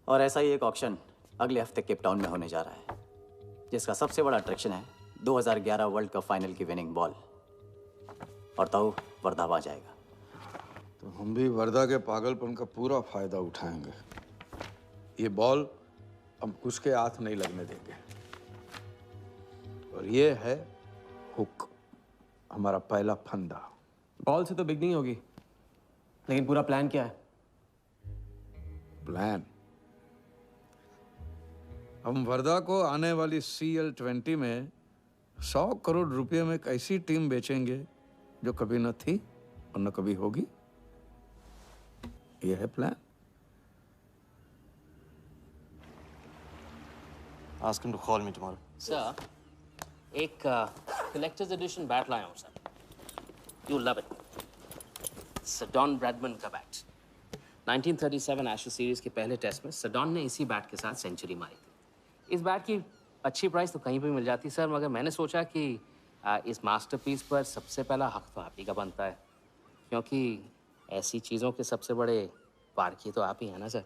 और ऐसा ही एक ऑक्शन अगले हफ्ते केप टाउन में होने जा रहा है, जिसका सबसे बड़ा अट्रैक्शन है 2011 वर्ल्ड कप फाइनल की विनिंग बॉल। और ताऊ वर्धा आ जाएगा। तो हम भी वर्धा के पागलपन का पूरा फायदा उठाएंगे। ये बॉल हम उसके हाथ नहीं लगने देंगे। और ये है हुक, हमारा पहला फंदा। बॉल से तो बिगनिंग होगी, लेकिन पूरा प्लान क्या है? प्लान? हम वर्धा को आने वाली CL20 में 100 करोड़ रुपए में एक ऐसी टीम बेचेंगे जो कभी न थी और न कभी होगी। यह है plan. Ask him to call me tomorrow. Sir, एक कलेक्टर्स एडिशन बैट लाया हूँ sir. You love it. Sir Don Bradman का बैट। 1937 एशेज सीरीज के पहले टेस्ट में सडॉन ने इसी बैट के साथ सेंचुरी मारी थी। इस बैट की अच्छी प्राइस तो कहीं भी मिल जाती सर, मगर मैंने सोचा कि इस मास्टरपीस पर सबसे पहला हक तो आप ही का बनता है, क्योंकि ऐसी चीज़ों के सबसे बड़े पारखी तो आप ही हैं ना सर।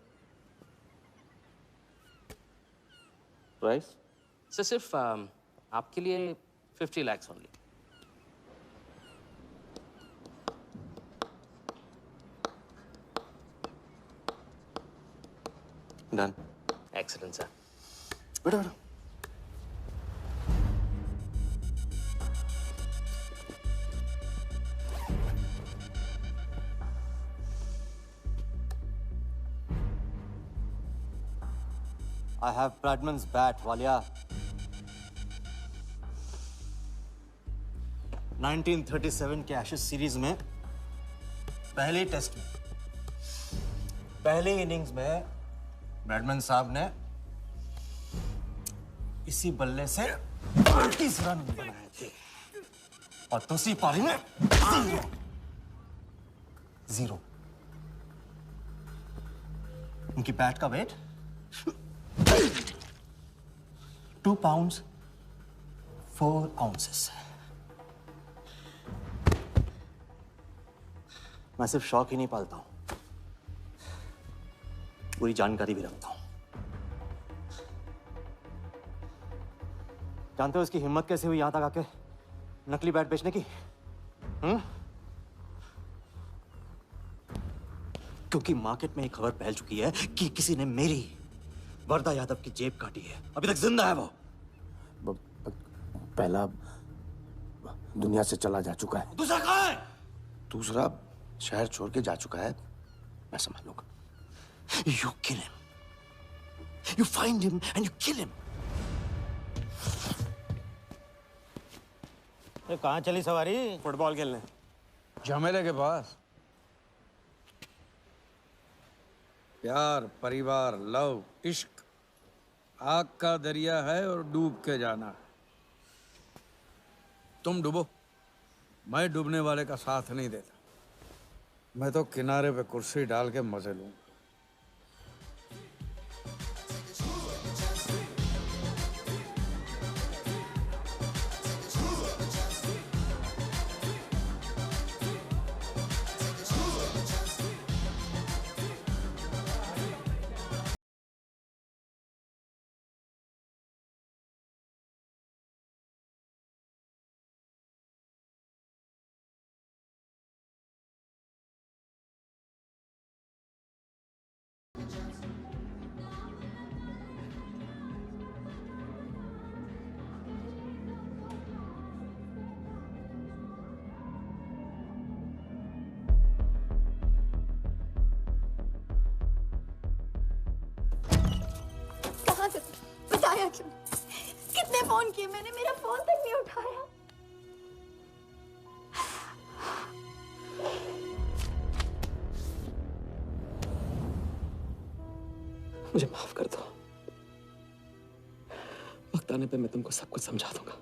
प्राइस? सर सिर्फ आपके लिए 50 lakhs only. Done. Excellent sir. बैठो बैठो। I have Bradman's bat, Walia. 1937 के एशेज सीरीज में पहले टेस्ट में पहले इनिंग्स में ब्रैडमैन साहब ने इसी बल्ले से 30 रन बनाए थे और दूसरी पारी में 0। उनकी बैट का वेट 2 pounds 4 ounces। मैं सिर्फ शौक ही नहीं पालता हूं, पूरी जानकारी भी रखता हूं। जानते हो इसकी हिम्मत कैसे हुई यहां तक आके नकली बैट बेचने की? क्योंकि मार्केट में एक खबर फैल चुकी है कि किसी ने मेरी वर्धा यादव की जेब काटी है। अभी तक जिंदा है वो। पहला दुनिया से चला जा चुका है, दूसरा कहाँ है? दूसरा शहर छोड़ के जा चुका है। मैं समझ लूंगा। You kill him. You find him and you kill him. कहाँ चली सवारी? फुटबॉल खेलने। झमेले के पास। प्यार, परिवार, लव, इश्क आग का दरिया है और डूब के जाना है। तुम डूबो, मैं डूबने वाले का साथ नहीं देता। मैं तो किनारे पे कुर्सी डाल के मजे लूंगा। बताया क्यों? कितने फोन किए मैंने, मेरा फोन तक नहीं उठाया। मुझे माफ कर दो। वक्त आने पे मैं तुमको सब कुछ समझा दूंगा।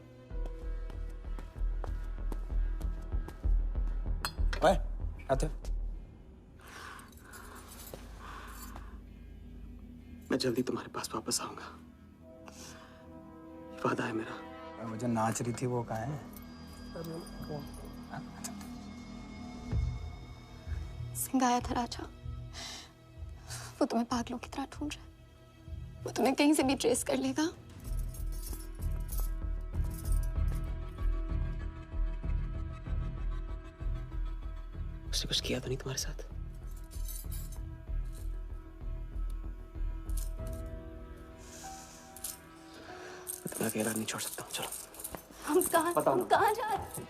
आते मैं जल्दी तुम्हारे पास वापस आऊंगा, वादा है मेरा। वो जो नाच रही थी वो कहाँ है? सिंह आया था राजा, वो तुम्हें पागलों की तरह ढूंढ रहा है। वो तुम्हें कहीं से भी ट्रेस कर लेगा। उसने कुछ किया तो नहीं तुम्हारे साथ? मैं तुम्हें अकेला नहीं छोड़ सकता हूँ। चलो हम कहाँ जा रहे हैं?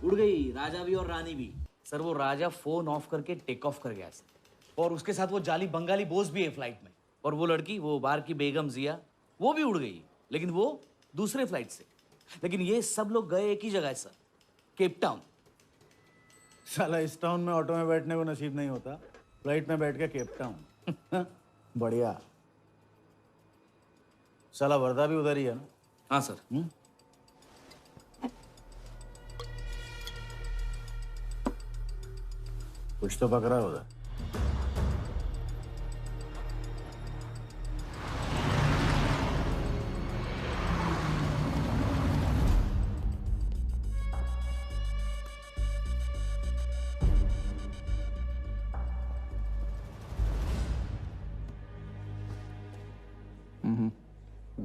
उड़ गई राजा भी और रानी भी। सर वो राजा फोन ऑफ करके टेक ऑफ कर गया सर, और उसके साथ वो जाली बंगाली बोस भी है फ्लाइट में। और वो लड़की, वो बाहर की बेगम जिया, वो भी उड़ गई, लेकिन वो दूसरे फ्लाइट से। लेकिन ये सब लोग गए एक ही जगह सर, केप टाउन। साला इस टाउन में ऑटो में बैठने को नसीब नहीं होता, फ्लाइट में बैठ के केप टाउन। बढ़िया। साला वर्दा भी उधर ही है ना? हाँ सर। कुछ तो पकड़ा उधर।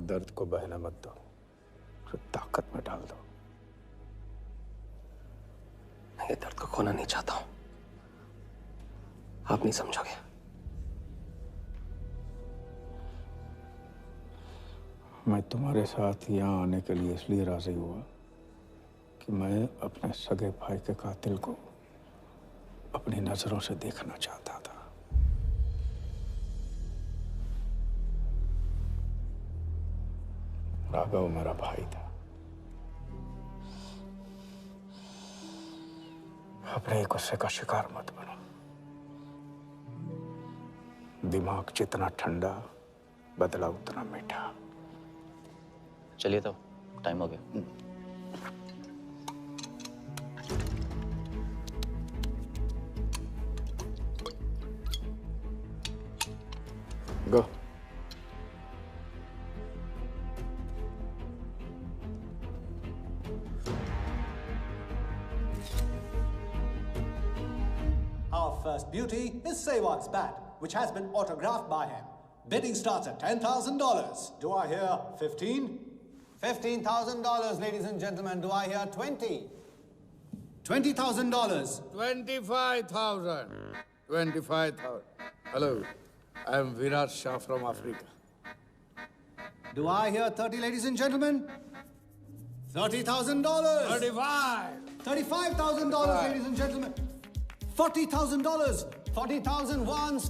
दर्द को बहना मत दो, उसे ताकत में डाल दो। मैं ये दर्द को खोना नहीं चाहता हूं, आप नहीं समझोगे। मैं तुम्हारे साथ यहाँ आने के लिए इसलिए राजी हुआ कि मैं अपने सगे भाई के कातिल को अपनी नजरों से देखना चाहता था। राघव मेरा भाई था। अपने गुस्से का शिकार मत बनो। दिमाग जितना ठंडा, बदला उतना मीठा। चलिए तो टाइम हो गया। गो। Our first beauty is Sehwag's bat, which has been autographed by him. Bidding starts at $10,000. Do I hear 15? $15,000, ladies and gentlemen. Do I hear 20? $20,000. 25,000. 25,000. Hello, I am Virat Shah from Africa. Do I hear 30, ladies and gentlemen? $30,000. 35. $35,000, ladies and gentlemen. $40,000. 40,000 once,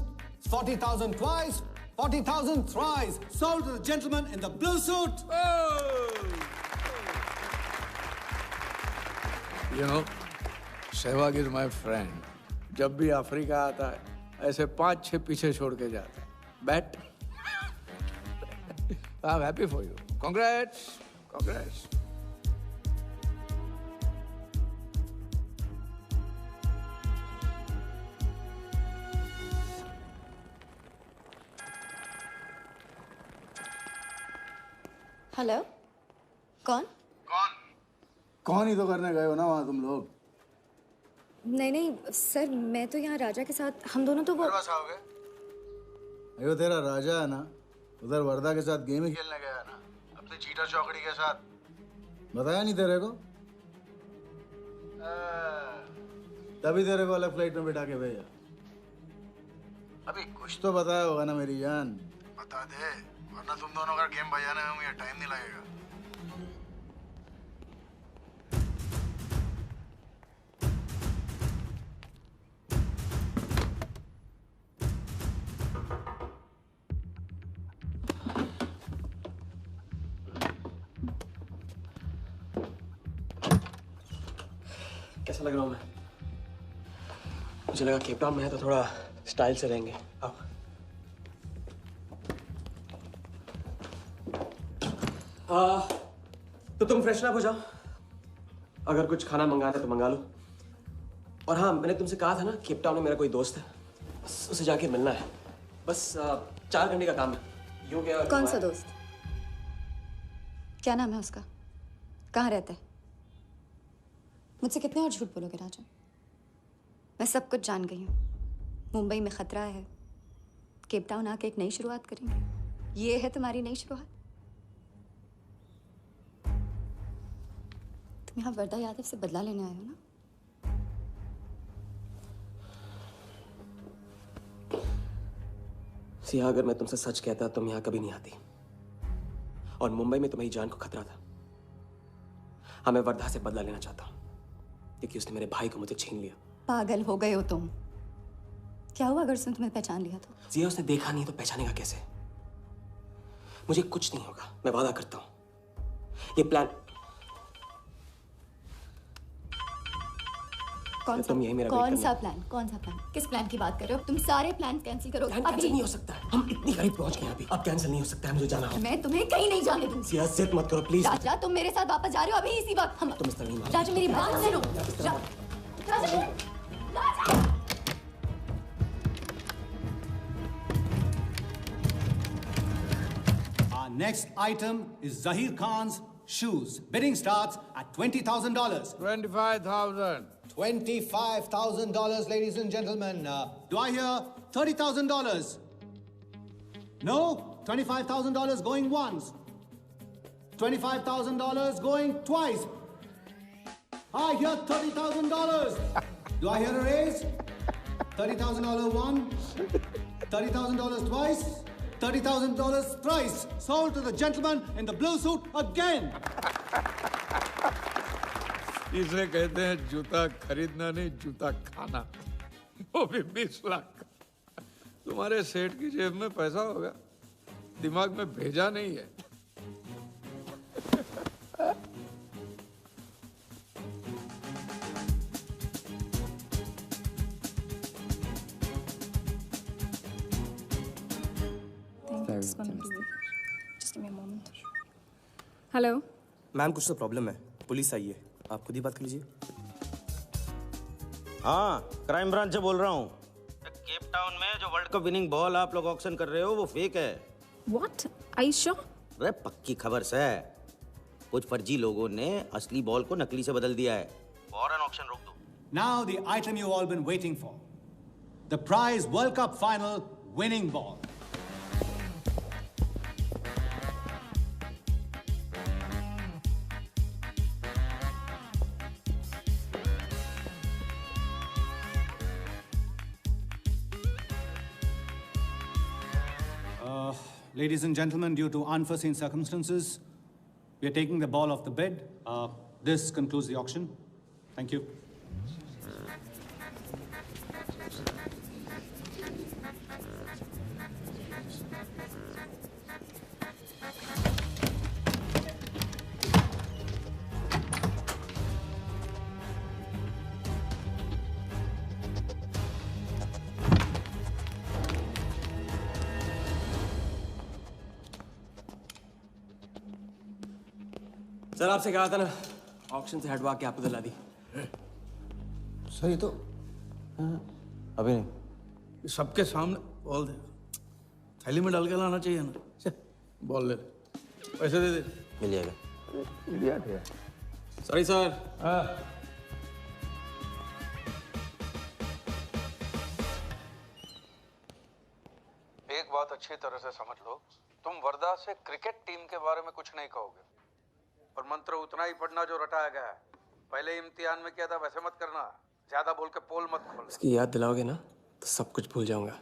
40,000 twice, 40,000 thrice. Sold to the gentleman in the blue suit. You know, Sehwag is my friend. जब भी अफ्रीका आता है, ऐसे 5-6 पीछे छोड़ के जाता है. Bet? I'm happy for you. Congrats. Congrats. Hello, कौन? कौन ही तो करने गए हो ना वहां तुम लोग। नहीं नहीं सर, मैं तो यहाँ राजा के साथ, हम दोनों तो वो अयो तेरा राजा है ना, उधर वर्दा के साथ गेम ही खेलने गया है ना, अपनी चीटर चौकड़ी के साथ। बताया नहीं तेरे को? तभी तेरे को अलग फ्लाइट में बिठा के भेजा। अभी कुछ तो बताया होगा ना मेरी जान, बता दे, वरना तुम दोनों का गेम बजाने में मुझे टाइम नहीं लगेगा। कैसा लग रहा हूँ मैं? मुझे लगा केप टाउन में है तो थोड़ा स्टाइल से रहेंगे। आओ। तो तुम फ्रेशन अप हो जाओ, अगर कुछ खाना मंगाना है तो मंगा लो। और हाँ, मैंने तुमसे कहा था ना, केप टाउन में मेरा कोई दोस्त है, बस उसे जाके मिलना है। बस 4 घंटे का काम है। यूं गया। कौन सा दोस्त? क्या नाम है उसका? कहाँ रहता है? मुझसे कितने और झूठ बोलोगे राजा? मैं सब कुछ जान गई हूँ। मुंबई में खतरा है, केप टाउन आके एक नई शुरुआत करेंगे। ये है तुम्हारी नई शुरुआत? तुम यहाँ वर्दा यादव से बदला लेने आए हो ना? सिया, अगर मैं तुमसे सच कहता तुम यहाँ कभी नहीं आती। और मुंबई में तुम्हारी जान को खतरा था। हाँ, मैं वर्धा से बदला लेना चाहता हूँ क्योंकि उसने मेरे भाई को मुझे छीन लिया। पागल हो गए हो तुम? क्या हुआ अगर उसने तुम्हें पहचान लिया तो? जिया, उसने देखा नहीं तो पहचानेगा कैसे? मुझे कुछ नहीं होगा, मैं वादा करता हूं। ये प्लान कौन सा? तुम यही मेरा कौन सा प्लान? कौन सा प्लान? किस प्लान की बात कर रहे हो? तुम सारे प्लान कैंसिल करो। प्लान कैंसिल नहीं हो सकता है, हम इतनी करीब पहुंच गए अभी। अब कैंसिल नहीं हो सकता है, मुझे जाना होगा। मैं तुम्हें कहीं नहीं जाने दूंगी। जिया, जिद मत करो प्लीज। राजा, तुम मेरे साथ वापस जा रहे हो अभी इसी वक्त? हम तुम इस तरह नहीं मानो। राजा, मेरी बात सुनो। राजा, राजा। Our next item is Zahir Khan's shoes. Bidding starts at $20,000. 25,000. $25,000, ladies and gentlemen. Do I hear $30,000? No? $25,000 going once. $25,000 going twice. I hear $30,000. Do I hear a raise? $30,000 once. $30,000 twice. $30,000 thrice. Sold to the gentleman in the blue suit again. इसे कहते हैं जूता खरीदना नहीं, जूता खाना, वो भी 20 लाख। तुम्हारे सेठ की जेब में पैसा होगा, दिमाग में भेजा नहीं है। हेलो मैम, कुछ तो प्रॉब्लम है, पुलिस आई है, आप खुद ही बात कर लीजिए। हाँ, क्राइम ब्रांच से बोल रहा हूँ। केप टाउन में जो वर्ल्ड कप विनिंग बॉल आप लोग ऑक्शन कर रहे हो वो फेक है। व्हाट? Are you sure? अरे पक्की खबर से, कुछ फर्जी लोगों ने असली बॉल को नकली से बदल दिया है। फौरन ऑक्शन रोक दो। Now the item you all been waiting for. The prize World Cup final winning ball. Ladies and gentlemen, due to unforeseen circumstances, we are taking the ball off the bid. This concludes the auction. Thank you. Sir, आपसे कहा था ना, ऑक्शन से हटवा के आपको दिला दी। सर ये तो अभी नहीं, सबके सामने बॉल दे, थैली में डाल के लाना चाहिए ना। बॉल ले, पैसे दे दे। मिल जाएगा। इडियट है। Sorry sir. अच्छी तरह से समझ लो, तुम वर्धा से क्रिकेट टीम के बारे में कुछ नहीं कहोगे, और मंत्र उतना ही पढ़ना जो रटाया गया है। पहले इम्तिहान में किया था वैसे मत करना, ज्यादा बोल के पोल मत खोल। इसकी याद दिलाओगे ना तो सब कुछ भूल जाऊंगा।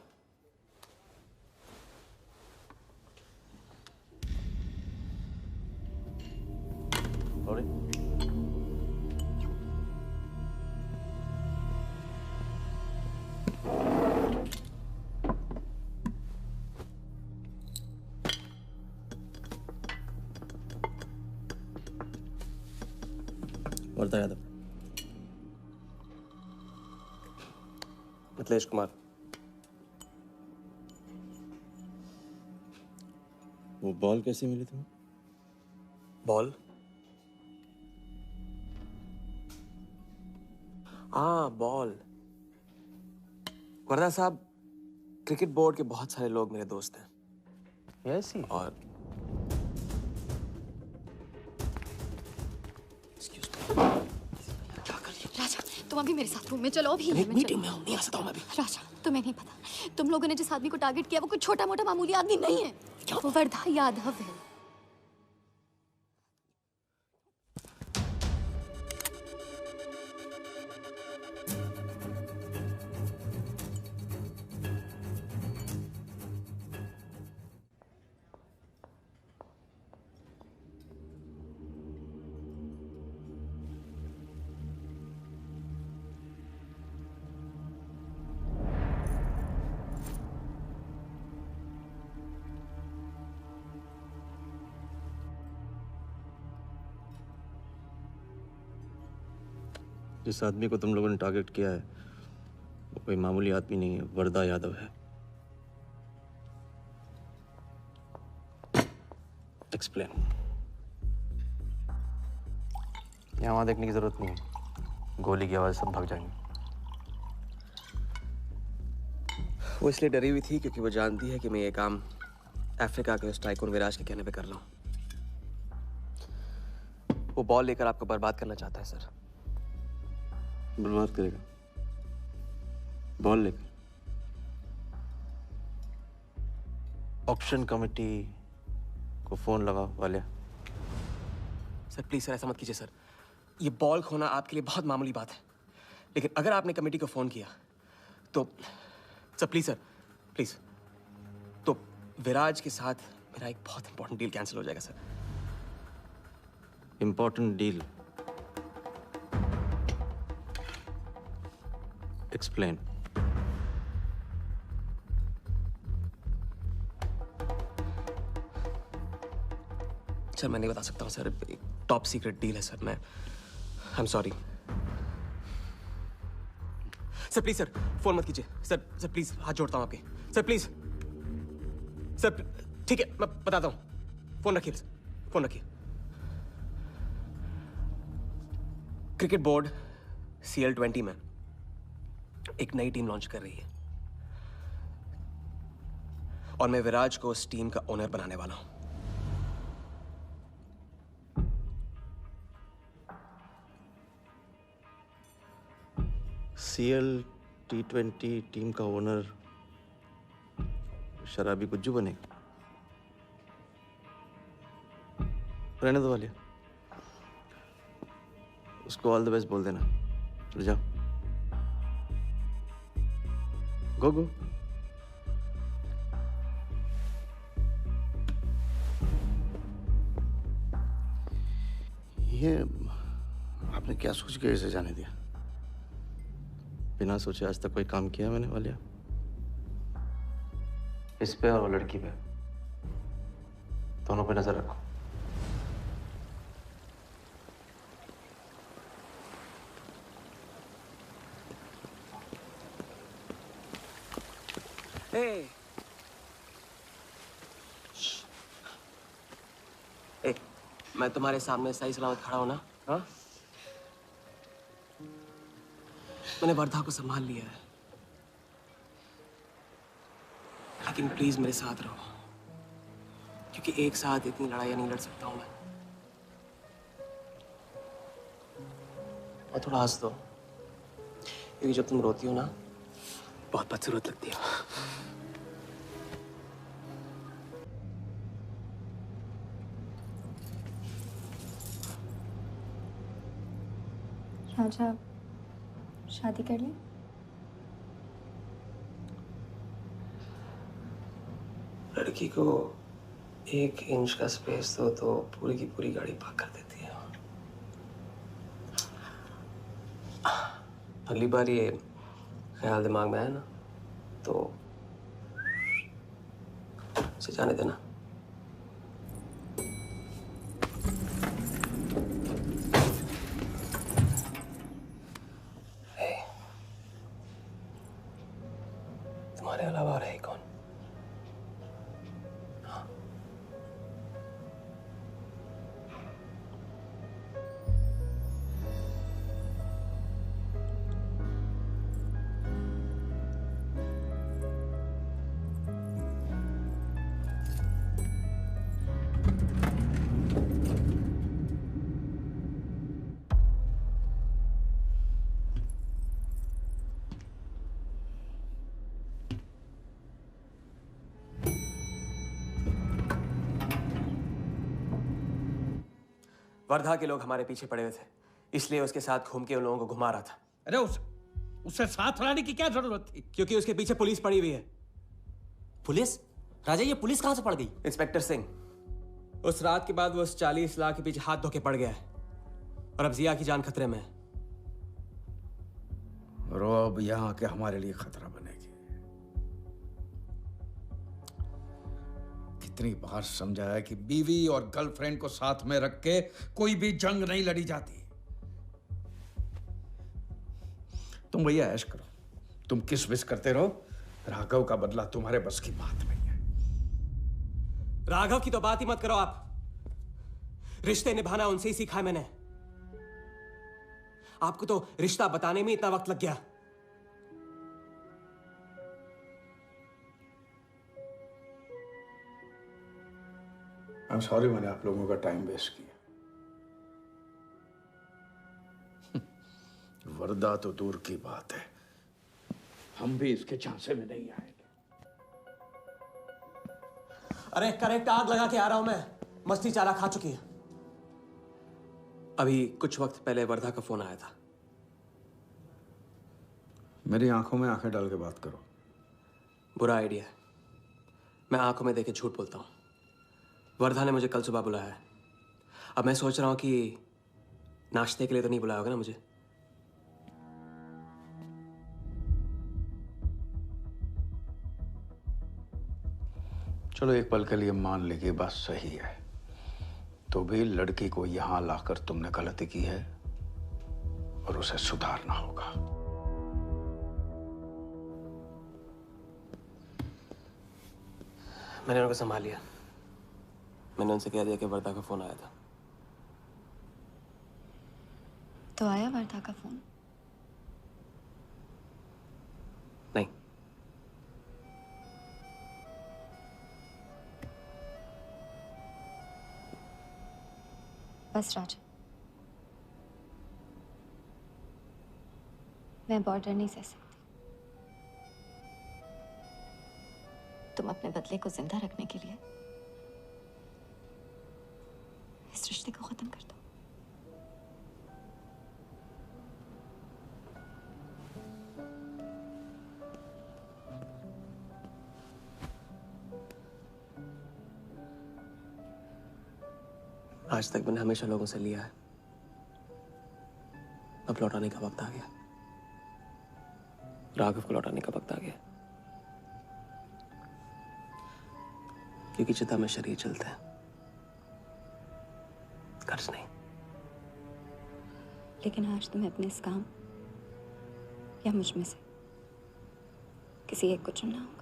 वर्धा यादव। मिथिलेश कुमार। वो बॉल कैसे मिली तुम्हें? बॉल? हाँ, बॉल। वर्धा साहब, क्रिकेट बोर्ड के बहुत सारे लोग मेरे दोस्त हैं। यस। और राजा, तुम अभी मेरे साथ रूम में चलो। अभी मीटिंग में हूँ, नहीं आ सकता हूँ मैं अभी। राजा, तुम्हें नहीं पता, तुम लोगों ने जिस आदमी को टारगेट किया वो कोई छोटा मोटा मामूली आदमी नहीं है। क्या? वो वर्धा यादव है। जिस आदमी को तुम लोगों ने टारगेट किया है वो कोई मामूली आदमी नहीं है, वर्धा यादव है। एक्सप्लेन। यहाँ वहाँ देखने की जरूरत नहीं है, गोली की आवाज सब भाग जाएंगे। वो इसलिए डरी हुई थी क्योंकि वो जानती है कि मैं ये काम अफ्रीका के उस टाइकून विराज के कहने पे कर रहा हूँ। वो बॉल लेकर आपको बर्बाद करना चाहता है सर। बर्बाद करेगा? बॉल लेकर? ऑक्शन कमेटी को फोन लगाओ वालिया। सर प्लीज सर, ऐसा मत कीजिए सर। ये बॉल खोना आपके लिए बहुत मामूली बात है, लेकिन अगर आपने कमेटी को फोन किया तो सर प्लीज सर, प्लीज, तो विराज के साथ मेरा एक बहुत इंपॉर्टेंट डील कैंसिल हो जाएगा sir. Important deal? Explain. Sir मैं नहीं बता सकता हूँ सर, एक टॉप सीक्रेट डील है सर। मैं I am sorry sir. Please sir, phone मत कीजिए सर। सर प्लीज, हाथ जोड़ता हूँ आपके सर, प्लीज सर। ठीक है, मैं बताता हूँ। फोन रखिए सर, फोन रखिए। क्रिकेट बोर्ड CL20 में एक नई टीम लॉन्च कर रही है और मैं विराज को उस टीम का ओनर बनाने वाला हूं। CL T20 टीम का ओनर शराबी गुज्जू बनेगा? रहने दो वालिया, उसको ऑल द बेस्ट बोल देना। चल जाओ, गो गो। ये आपने क्या सोच के इसे जाने दिया? बिना सोचे आज तक कोई काम किया मैंने वालिया? इस पे और वो लड़की पे, दोनों पे नजर रखो। ए, मैं तुम्हारे सामने सही सलामत खड़ा हूं ना? हाँ? मैंने वर्धा को संभाल लिया है, लेकिन प्लीज मेरे साथ रहो, क्योंकि एक साथ इतनी लड़ाइयां नहीं लड़ सकता हूं मैं। और थोड़ा हंस दो, क्योंकि जब तुम रोती हो ना बहुत बदसूरत लगती हो। राजा शादी कर ले। लड़की को 1 इंच का स्पेस दो तो पूरी की पूरी गाड़ी पार्क कर देती है। अगली बार ये ख्याल दिमाग में आया ना तो उसे जाने देना। तुम्हारे अलावा और है कौन? वर्धा के लोग हमारे पीछे पड़े हुए थे, इसलिए उसके साथ घूम के उन लोगों को घुमा रहा था। अरे उससे साथ लाने की क्या जरूरत थी? क्योंकि उसके पीछे पुलिस पड़ी हुई है। पुलिस? राजा ये पुलिस कहां से पड़ गई? इंस्पेक्टर सिंह, उस रात के बाद वो उस 40 लाख के पीछे हाथ धो के पड़ गया है और अब जिया की जान खतरे में है। और वो अब यहाँ के हमारे लिए खतरा बनेगी। कितनी बार समझाया कि बीवी और गर्लफ्रेंड को साथ में रख के कोई भी जंग नहीं लड़ी जाती। तुम भैया ऐश करो, तुम किस विस करते रहो। राघव का बदला तुम्हारे बस की बात नहीं है। राघव की तो बात ही मत करो आप। रिश्ते निभाना उनसे ही सीखा है मैंने। आपको तो रिश्ता बताने में इतना वक्त लग गया। I'm sorry मैंने आप लोगों का टाइम वेस्ट किया। वर्दा तो दूर की बात है, हम भी इसके झांसे में नहीं आएंगे। अरे करेक्ट आग लगा के आ रहा हूं मैं। मस्ती चारा खा चुकी है। अभी कुछ वक्त पहले वर्धा का फोन आया था। मेरी आंखों में आंखें डाल के बात करो। बुरा आइडिया है। मैं आंखों में देखे झूठ बोलता हूं। वर्धा ने मुझे कल सुबह बुलाया है। अब मैं सोच रहा हूं कि नाश्ते के लिए तो नहीं बुलाया होगा ना मुझे। चलो एक पल के लिए मान ली कि बात सही है, तो भी लड़की को यहां लाकर तुमने गलती की है और उसे सुधारना होगा। मैंने उनको संभाल लिया। मैंने उनसे कह दिया कि वर्धा का फोन आया था। तो आया वर्धा का फोन? नहीं। बस राजा, मैं बॉर्डर नहीं सह सकती। तुम अपने बदले को जिंदा रखने के लिए इस रिश्ते को खत्म कर दो। आज तक मैंने हमेशा लोगों से लिया है, अब लौटाने का वक्त आ गया। राघव को लौटाने का वक्त आ गया। क्योंकि चिता में शरीर चलते हैं, कर्ज नहीं। लेकिन आज तुम्हें अपने इस काम या मुझ में से किसी एक को चुनना होगा।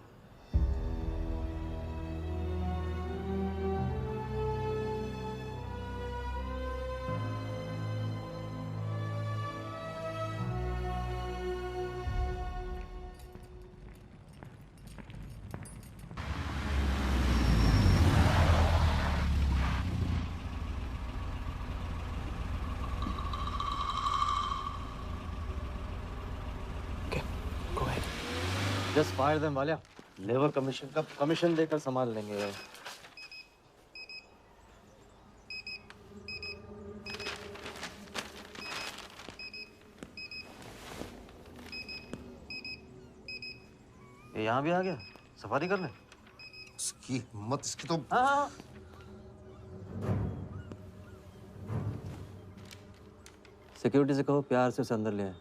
Just fire them Walia. Labour commission का कमीशन देकर संभाल लेंगे। ये यहाँ भी आ गया सफारी करने। इसकी हिम्मत, इसकी तो। हाँ। सिक्योरिटी से कहो प्यार से उसे अंदर ले आए।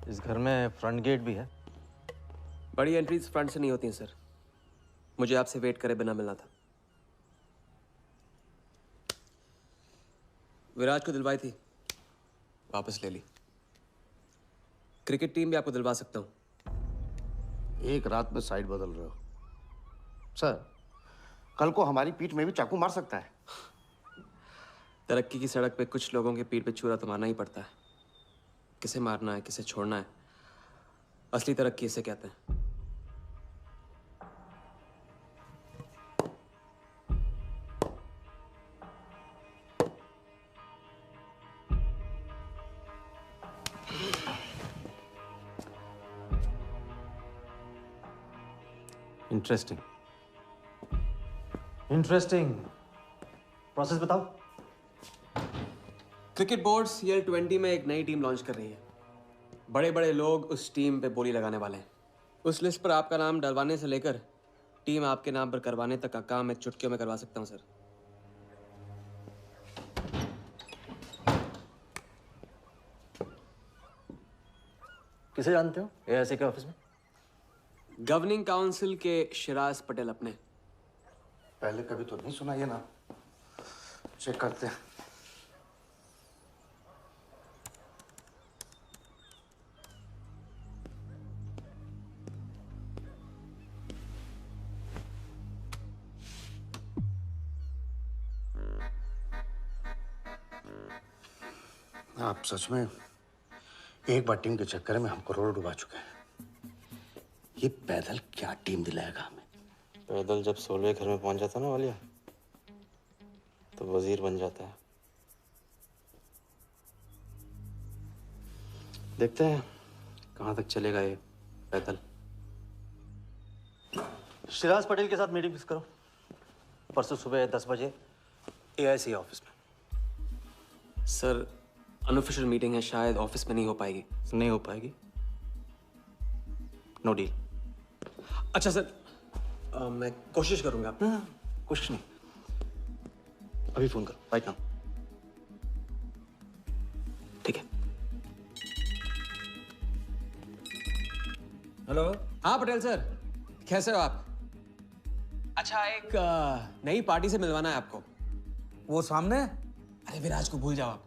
इस घर में फ्रंट गेट भी है। बड़ी एंट्रीज फ्रंट से नहीं होती हैं सर। मुझे आपसे वेट करे बिना मिलना था। विराज को दिलवाई थी, वापस ले ली। क्रिकेट टीम भी आपको दिलवा सकता हूं। एक रात में साइड बदल रहे हो सर। कल को हमारी पीठ में भी चाकू मार सकता है। तरक्की की सड़क पे कुछ लोगों के पीठ पे छुरा तो मारना ही पड़ता है। किसे मारना है, किसे छोड़ना है, असली तरक्की इसे कहते हैं। Interesting interesting. प्रोसेस बताओ। क्रिकेट बोर्ड CL20 में एक नई टीम लॉन्च कर रही है। बड़े बड़े लोग उस टीम पे बोली लगाने वाले हैं। उस लिस्ट पर आपका नाम डलवाने से लेकर टीम आपके नाम पर करवाने तक का काम मैं चुटकियों में करवा सकता हूं सर। किसे जानते हो AIC के ऑफिस में? गवर्निंग काउंसिल के शिराज पटेल अपने। पहले कभी तो नहीं सुना ये ना। चेक करते हैं। आप सच में एक बार टीम के चक्कर में हम करोड़ डुबा चुके हैं। ये पैदल क्या टीम दिलाएगा हमें? पैदल जब 16वें घर में पहुंच जाता ना वालिया, तो वजीर बन जाता है। देखते हैं कहां तक चलेगा ये पैदल। शिराज पटेल के साथ मीटिंग फिक्स करो परसों सुबह 10 बजे AIC ऑफिस में। सर अनऑफिशियल मीटिंग है, शायद ऑफिस में नहीं हो पाएगी। नहीं हो पाएगी? No deal. अच्छा सर, मैं कोशिश करूंगा। कोशिश नहीं, अभी फोन करो राइट नाउ। ठीक है। हेलो। हाँ पटेल सर, कैसे हो आप? अच्छा, एक नई पार्टी से मिलवाना है आपको। वो सामने? अरे विराज को भूल जाओ आप,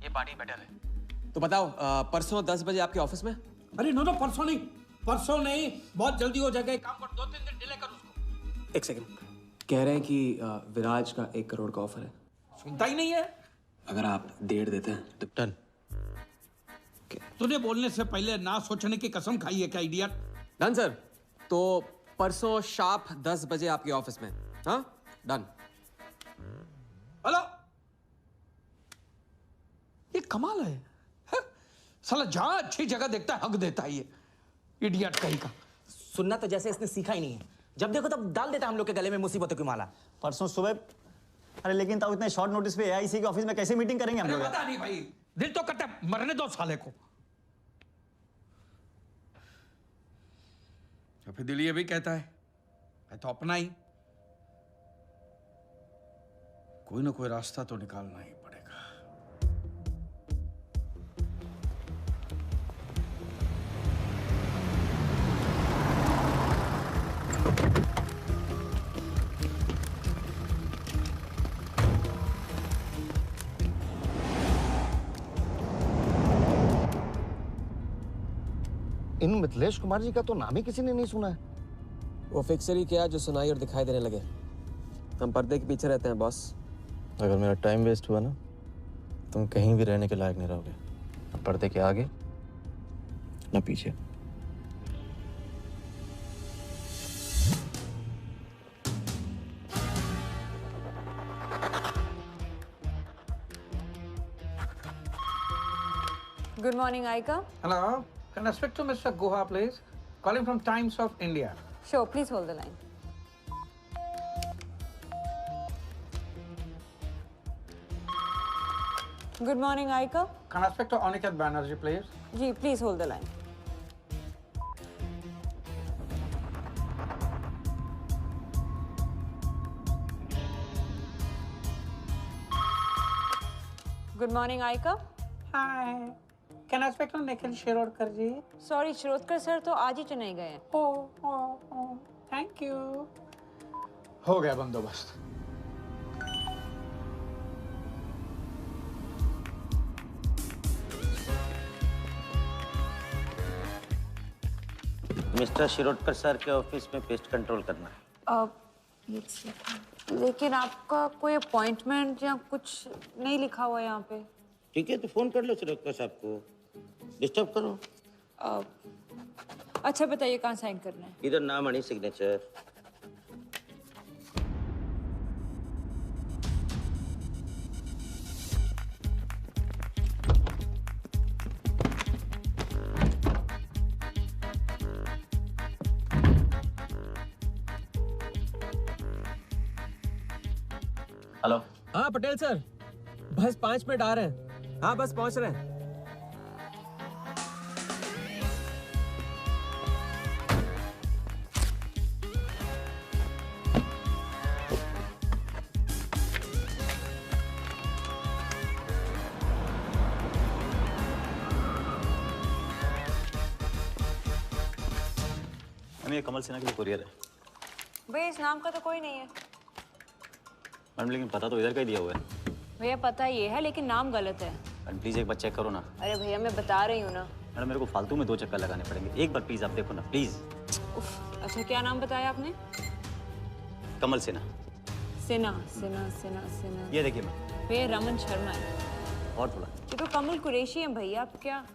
ये पार्टी बेटर है। तो बताओ परसों 10 बजे आपके ऑफिस में? अरे नो परसों नहीं, परसों नहीं, बहुत जल्दी हो जाएगा। एक काम कर, 2-3 दिन डिले कर उसको। एक सेकंड, कह रहे हैं कि विराज का 1 करोड़ का ऑफर है। सुनता ही नहीं है। अगर आप 1.5 देते हैं तो डन। तूने बोलने से पहले ना सोचने की कसम खाई है क्या इडियट? Done sir. तो परसों शार्प 10 बजे आपके ऑफिस में। हाँ डन। हेलो, ये कमाल है, साला जहां अच्छी जगह देखता है हक देता है ये इडियट कहीं का। सुनना तो जैसे इसने सीखा ही नहीं है, जब देखो तब डाल देता हम लोग के गले में मुसीबतों की माला। परसों सुबह। अरे लेकिन तब इतने शॉर्ट नोटिस पे AIC के ऑफिस में कैसे मीटिंग करेंगे हम लोग? पता नहीं भाई, दिल तो करता है मरने दो साले को। तो फिर दिल ये भी कहता है मैं तो अपना ही, कोई ना कोई रास्ता तो निकालना ही पड़ेगा। इन मिथिलेश कुमार जी का तो नाम ही किसी ने नहीं सुना है। वो फिक्सर ही क्या जो सुनाई और दिखाई देने लगे। हम पर्दे के पीछे रहते हैं बॉस। अगर मेरा टाइम वेस्ट हुआ ना, तुम कहीं भी रहने के लायक नहीं रहोगे, न पर्दे के आगे न पीछे। Good morning, Aika. Hello. Can I speak to Mr. Guha, please? calling from Times of India. Sure, please hold the line. Good morning, Aika. Can I speak to Aniket Banerjee, please? Ji, please hold the line. Good morning, Aika. Hi. Can I speak to Nikhil Shirodkar ji? Sorry, Shirodkar sir तो आज ही चेन्नई गए हैं. Oh, thank you. हो गया बंदोबस्त. मिस्टर शिरोडकर सर के ऑफिस में पेस्ट कंट्रोल करना है. लेकिन आपका कोई अपॉइंटमेंट या कुछ नहीं लिखा हुआ यहाँ पे. ठीक है, तो फोन कर लो शिरोडकर साहब को. डिस्टर्ब करो. अच्छा बताइए कहाँ साइन करना है. इधर नाम आणि सिग्नेचर. हेलो. हाँ पटेल सर, बस 5 मिनट आ रहे हैं. हाँ बस पहुंच रहे हैं. ये कमल सिन्हा के लिए कुरियर है. भैया इस नाम का तो कोई नहीं है. मैडम लेकिन पता तो इधर का ही दिया हुआ है. भैया पता ये है लेकिन नाम गलत है. मैडम प्लीज एक बार चेक करो ना. अरे भैया मैं बता रही हूँ ना. मैडम मेरे को फालतू में 2 चक्कर लगाने पड़ेंगे. एक बार प्लीज आप देखो ना प्लीज. अच्छा क्या नाम बताया आपने. कमल सिन्हा. सिन्हा सिन्हा सिन्हा सिन्हा. ये देखिए मैम. भैया रमन शर्मा है. और थोड़ा. ये तो कमल कुरैशी है भैया. आप क्या.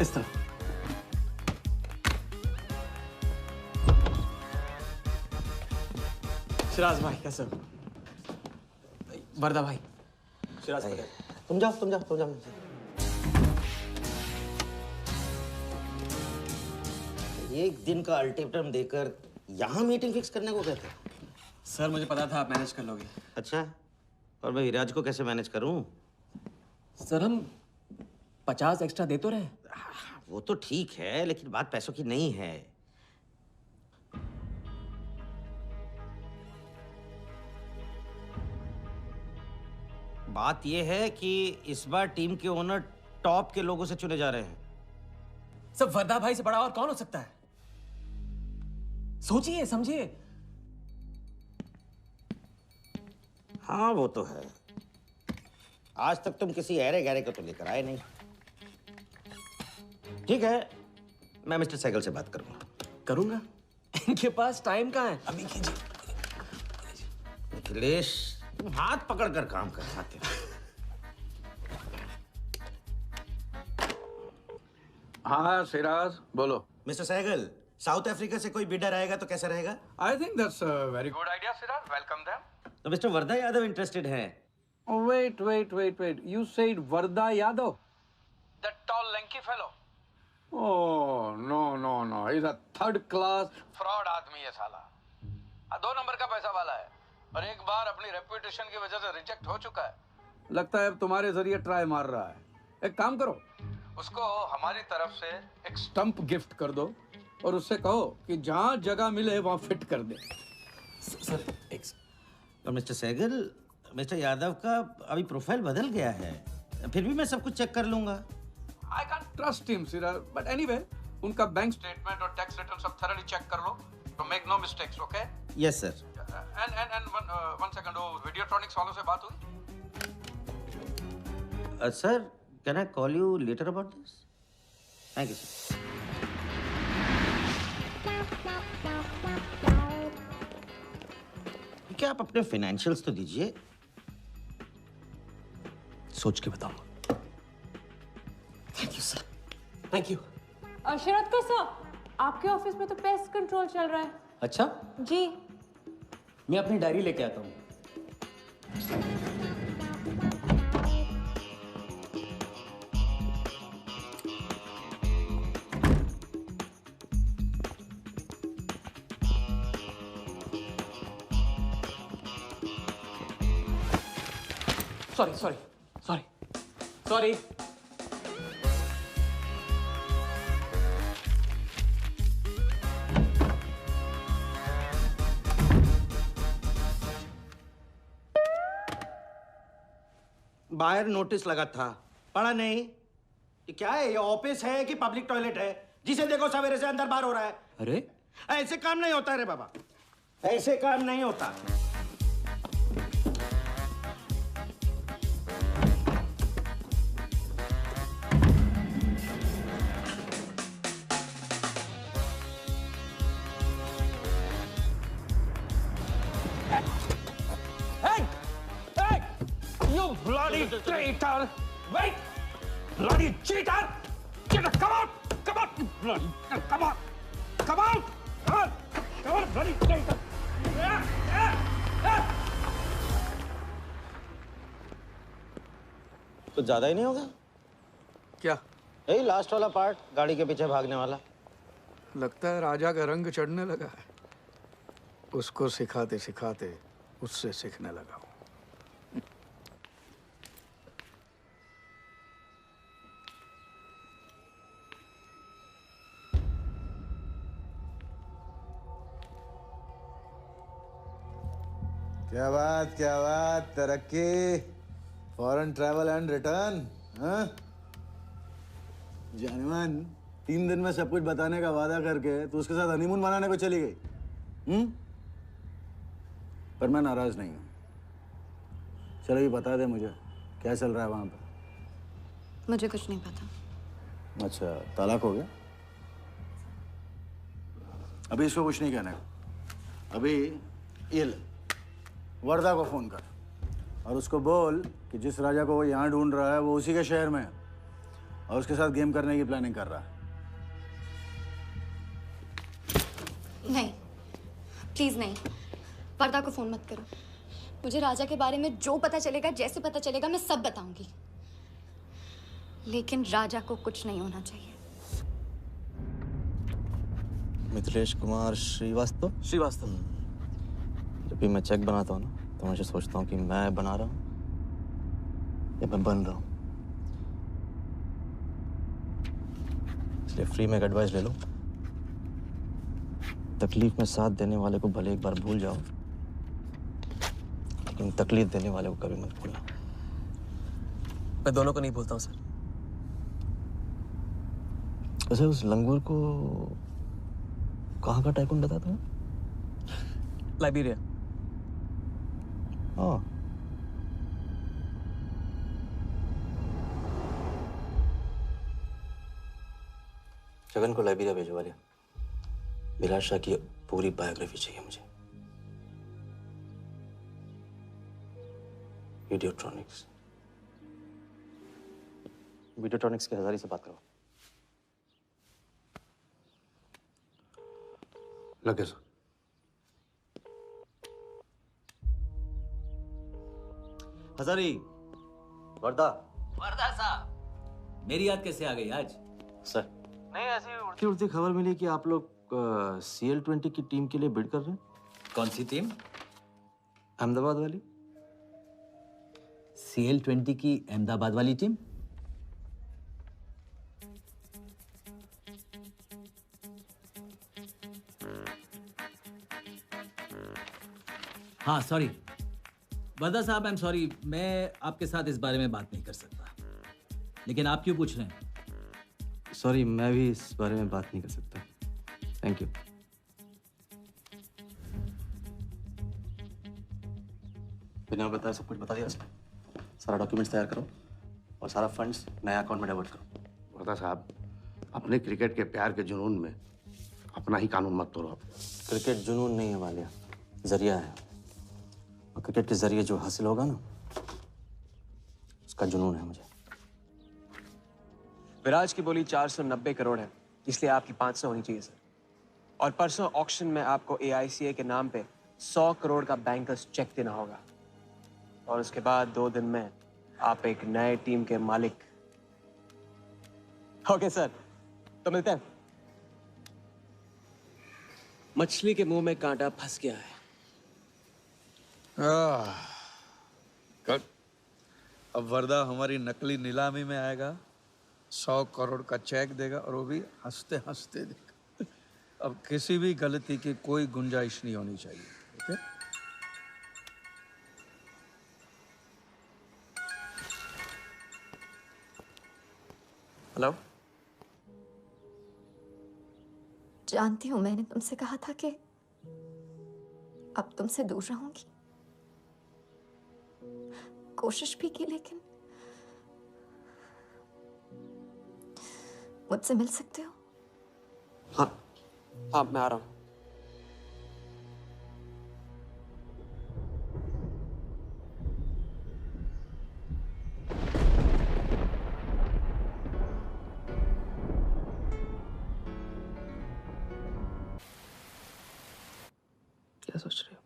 इस तरह. सिराज भाई कैसे हो? वर्दा भाई. सिराज भाई. तुम जाओ. एक दिन का अल्टीमेटम देकर यहाँ मीटिंग फिक्स करने को कहते. सर मुझे पता था आप मैनेज कर लोगे. अच्छा, और मैं विराज को कैसे मैनेज करूं? सर हम 50 एक्स्ट्रा दे तो रहे. वो तो ठीक है, लेकिन बात पैसों की नहीं है. बात यह है कि इस बार टीम के ओनर टॉप के लोगों से चुने जा रहे हैं. सब वर्दा भाई से बड़ा और कौन हो सकता है. सोचिए समझिए. हाँ वो तो है. आज तक तुम किसी ऐरे गहरे को तो लेकर आए नहीं. ठीक है, मैं मिस्टर सहगल से बात करूंगा. इनके पास टाइम कहाँ है. अभी कीजिए. अखिलेश तुम हाथ पकड़ कर काम कर पाते हो. हाँ सिराज बोलो. मिस्टर सहगल, साउथ अफ्रीका से कोई बिडर आएगा तो कैसा रहेगा? I think that's a very good idea Siraj. Welcome them. तो मिस्टर वर्दा यादव इंटरेस्टेड हैं. Wait. You said Varda Yadav? That tall, lanky fellow? Oh, no. He's a third-class fraud आदमी है साला. 2 नंबर का पैसा वाला है. और एक बार अपनी रेपुटेशन की वजह से रिजेक्ट हो चुका है. लगता है अब तुम्हारे जरिए ट्राई मार रहा है. एक काम करो, उसको हमारी तरफ से एक स्टंप गिफ्ट कर दो और उससे कहो कि जहाँ जगह मिले वहाँ फिट कर दे. सर और मिस्टर सहगल, मिस्टर यादव का अभी प्रोफाइल बदल गया है. फिर भी मैं सब कुछ चेक कर लूंगा. I can't trust him, Siraj. But anyway, उनका बैंक स्टेटमेंट और टैक्स रिटर्न सब thoroughly चेक कर लो. तो make no mistakes, okay? Yes, sir. And one second, वो Videotronics वालों से बात हुई? Sir, can I call you later about this? Thank you, sir. क्या आप अपने फाइनेंशियल्स तो दीजिए. सोच के बताऊंगा। Thank you sir, thank you. Sharad का सर, आपके ऑफिस में तो पेस्ट कंट्रोल चल रहा है। अच्छा, जी। मैं अपनी डायरी लेके आता हूँ। Sorry sorry sorry sorry. बाहर नोटिस लगा था, पढ़ा नहीं? ये क्या है? ये ऑफिस है कि पब्लिक टॉयलेट है? जिसे देखो सवेरे से अंदर बाहर हो रहा है। अरे ऐसे काम नहीं होता रे बाबा, ऐसे काम नहीं होता। You bloody traitor! Wait! Bloody cheater! Get up! Come out! Come out! You bloody! Come on! Come out! Come on! Come on, bloody traitor! कुछ ज्यादा ही नहीं होगा? क्या? यही लास्ट वाला पार्ट, गाड़ी के पीछे भागने वाला। लगता है राजा का रंग चढ़ने लगा है। उसको सिखाते सिखाते उससे सीखने लगा हूं। क्या बात, तरक्की, फॉरेन ट्रैवल एंड रिटर्न, हाँ? जानमान 3 दिन में सब कुछ बताने का वादा करके तू उसके साथ हनीमून मनाने को चली गई, पर मैं नाराज नहीं हूँ। चलो ये बता दे मुझे, क्या चल रहा है वहां पर? मुझे कुछ नहीं पता। अच्छा, तलाक हो गया? अभी इसको कुछ नहीं कहना है। अभी ये ले, वर्दा को फोन कर और उसको बोल कि जिस राजा को वो यहाँ ढूंढ रहा है वो उसी के शहर में है और उसके साथ गेम करने की प्लानिंग कर रहा है। नहीं, प्लीज नहीं, वर्दा को फोन मत करो। मुझे राजा के बारे में जो पता चलेगा, जैसे पता चलेगा, मैं सब बताऊंगी, लेकिन राजा को कुछ नहीं होना चाहिए। मिथिलेश कुमार श्रीवास्तव। जब भी मैं चेक बनाता हूँ ना, तो मैं सोचता हूँ कि मैं बना रहा हूँ या मैं बन रहा हूँ। इसलिए फ्री में एक एडवाइस ले लो, तकलीफ में साथ देने वाले को भले एक बार भूल जाओ, लेकिन तकलीफ देने वाले को कभी मत भूलना। मैं दोनों को नहीं भूलता हूँ सर। वैसे उस लंगूर को कहाँ का टाइकून बताया तुम्हें? लाइबेरिया। हाँ, जगन को लाइबेरिया भिजवा लिया। विराट शाह की पूरी बायोग्राफी चाहिए मुझे। वीडियोट्रॉनिक्स के हजारी से बात करो। लगे सर। हजारी, वर्दा। वर्दा साहब, मेरी याद कैसे आ गई आज? सर, नहीं ऐसी उड़ती उड़ती खबर मिली कि आप लोग CL20 की टीम के लिए बिड कर रहे हैं। कौन सी टीम? अहमदाबाद वाली। CL20 की अहमदाबाद वाली टीम? हाँ सॉरी वर्दा साहब, आई एम सॉरी, मैं आपके साथ इस बारे में बात नहीं कर सकता। लेकिन आप क्यों पूछ रहे हैं? सॉरी, मैं भी इस बारे में बात नहीं कर सकता। Thank you. बिना बताए सब कुछ बता दिया। सारा डॉक्यूमेंट्स तैयार करो और सारा फंड्स नए अकाउंट में डाइवर्ट करो। वर्दा साहब, अपने क्रिकेट के प्यार के जुनून में अपना ही कानून मत तोड़ो। क्रिकेट जुनून नहीं है वालिया, जरिया है। और क्रिकेट के जरिए जो हासिल होगा ना, उसका जुनून है मुझे। विराज की बोली 490 करोड़ है, इसलिए आपकी 500 होनी चाहिए सर। और परसों ऑक्शन में आपको AICA के नाम पे 100 करोड़ का बैंकर्स चेक देना होगा। और उसके बाद 2 दिन में आप एक नए टीम के मालिक। ओके सर, तो मिलते हैं। मछली के मुंह में कांटा फंस गया है। गुड। अब वर्दा हमारी नकली नीलामी में आएगा, 100 करोड़ का चेक देगा और वो भी हंसते हंसते देगा। अब किसी भी गलती की कोई गुंजाइश नहीं होनी चाहिए। ओके? हेलो। जानती हूँ मैंने तुमसे कहा था कि अब तुमसे दूर रहूंगी। कोशिश भी की, लेकिन मुझसे मिल सकते हो? हाँ, मैं आ रहा हूँ। क्या सोच रहे हो?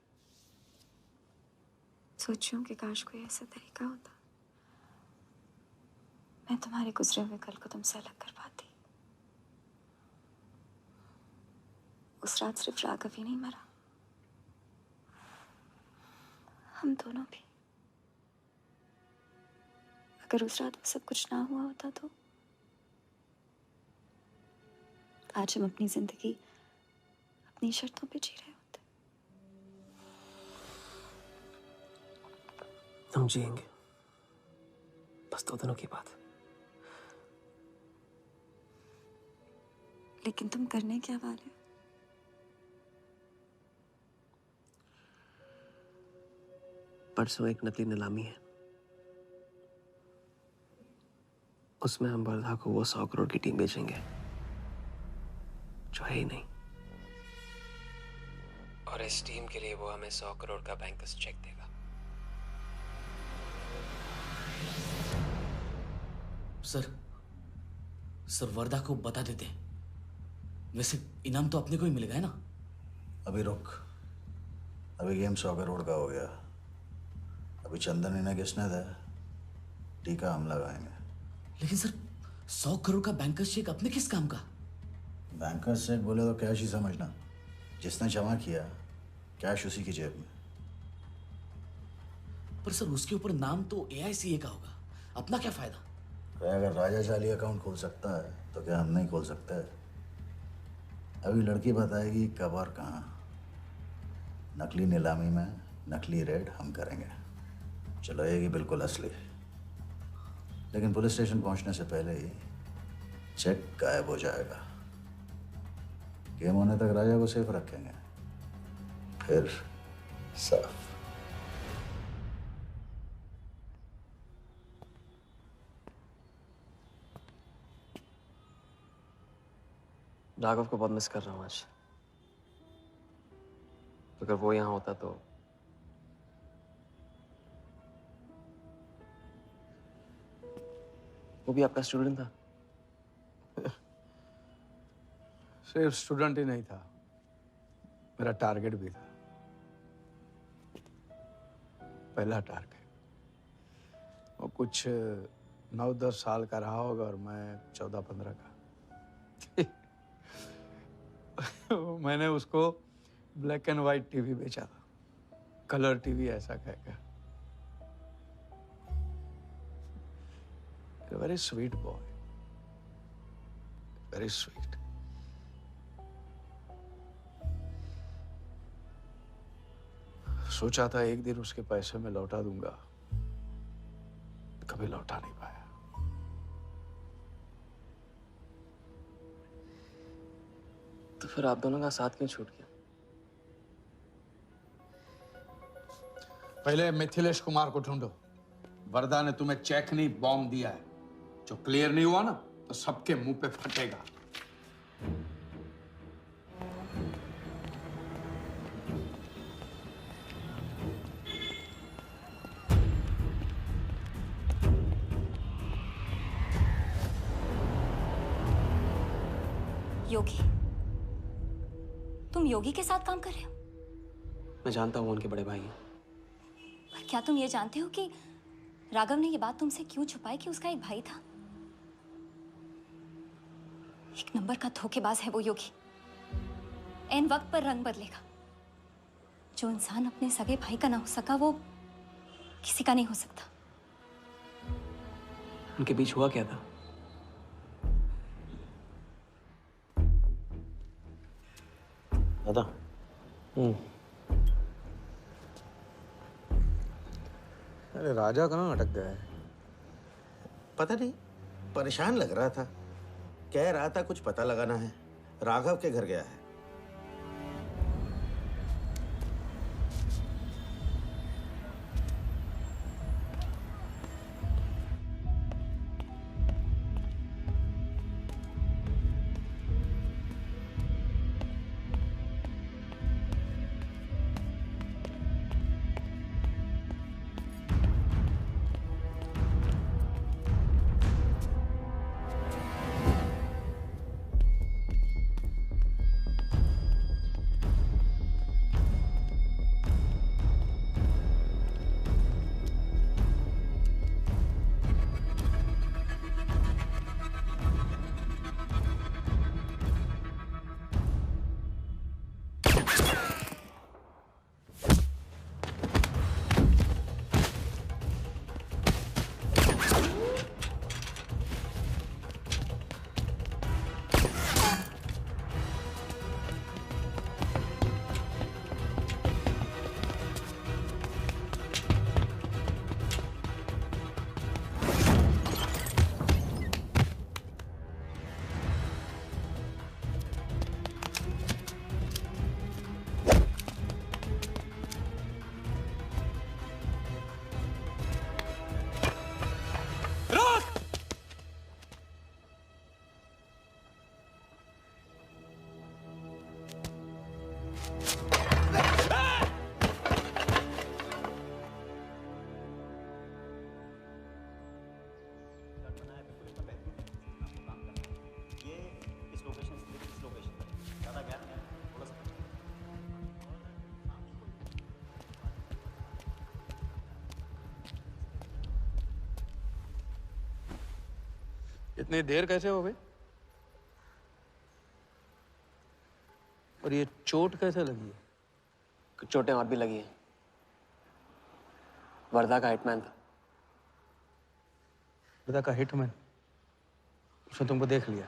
सोच रही हूँ कि काश कोई ऐसा तरीका होता मैं तुम्हारे गुजरे हुए कल को तुमसे अलग कर पाती। उस रात सिर्फ राघव ही नहीं मरा, हम दोनों भी। अगर उस रात वो सब कुछ ना हुआ होता तो आज हम अपनी जिंदगी अपनी शर्तों पे जी रहे होते। हम जिएंगे, बस 2 दिनों की बात। लेकिन तुम करने क्या वाले हो? परसों एक नकली नीलामी है, उसमें हम वर्धा को वो 100 करोड़ की टीम बेचेंगे जो है ही नहीं। और इस टीम के लिए वो हमें 100 करोड़ का बैंकर्स चेक देगा। सर वर्धा को बता देते हैं। वैसे इनाम तो अपने को ही मिलेगा है ना? अभी रुक, अभी गेम 100 करोड़ का हो गया। अभी चंदन इन्हें किसने था, टीका हम लगाएंगे। लेकिन सर 100 करोड़ का बैंकर्स चेक अपने किस काम का? बैंकर्स चेक बोले तो कैश ही समझना। जिसने जमा किया कैश उसी की जेब में। पर सर उसके ऊपर नाम तो AICA का होगा, अपना क्या फायदा? अगर राजा चाली अकाउंट खोल सकता है तो क्या हम नहीं खोल सकते? अभी लड़की बताएगी कब और कहाँ। नकली नीलामी में नकली रेड हम करेंगे, चलाएगी बिल्कुल असली। लेकिन पुलिस स्टेशन पहुंचने से पहले ही चेक गायब हो जाएगा। गेम होने तक राजा को सेफ रखेंगे, फिर साफ। राघव को बहुत मिस कर रहा हूँ आज। अगर वो यहाँ होता तो वो भी आपका स्टूडेंट था? सिर्फ स्टूडेंट ही नहीं था, मेरा टारगेट भी था। पहला टारगेट। वो कुछ 9-10 साल का रहा होगा और मैं 14-15 का। मैंने उसको ब्लैक एंड व्हाइट टीवी बेचा था, कलर टीवी ऐसा कहकर। Very sweet boy, very sweet. सोचा था एक दिन उसके पैसे मैं लौटा दूंगा, कभी लौटा नहीं पाया। तो फिर आप दोनों का साथ क्यों छूट गया? पहले मिथिलेश कुमार को ढूंढो। वर्दा ने तुम्हें चेक नहीं बॉम्ब दिया है। जो क्लियर नहीं हुआ ना तो सबके मुंह पे फटेगा। योगी, तुम योगी के साथ काम कर रहे हो? मैं जानता हूँ उनके बड़े भाई हैं। पर क्या तुम ये जानते हो कि राघव ने ये बात तुमसे क्यों छुपाई कि उसका एक भाई था? एक नंबर का धोखेबाज है वो योगी। ऐन वक्त पर रंग बदलेगा। जो इंसान अपने सगे भाई का ना हो सका वो किसी का नहीं हो सकता। उनके बीच हुआ क्या था? दादा। अरे राजा कहाँ अटक गया है? पता नहीं, परेशान लग रहा था। कह रहा था कुछ पता लगाना है। राघव के घर गया है। इतनी देर कैसे हो गई? और ये चोट कैसे लगी है? कुछ चोटें और भी लगी हैं। वर्धा का हिटमैन था। वर्धा का हिटमैन? उसने तुमको देख लिया?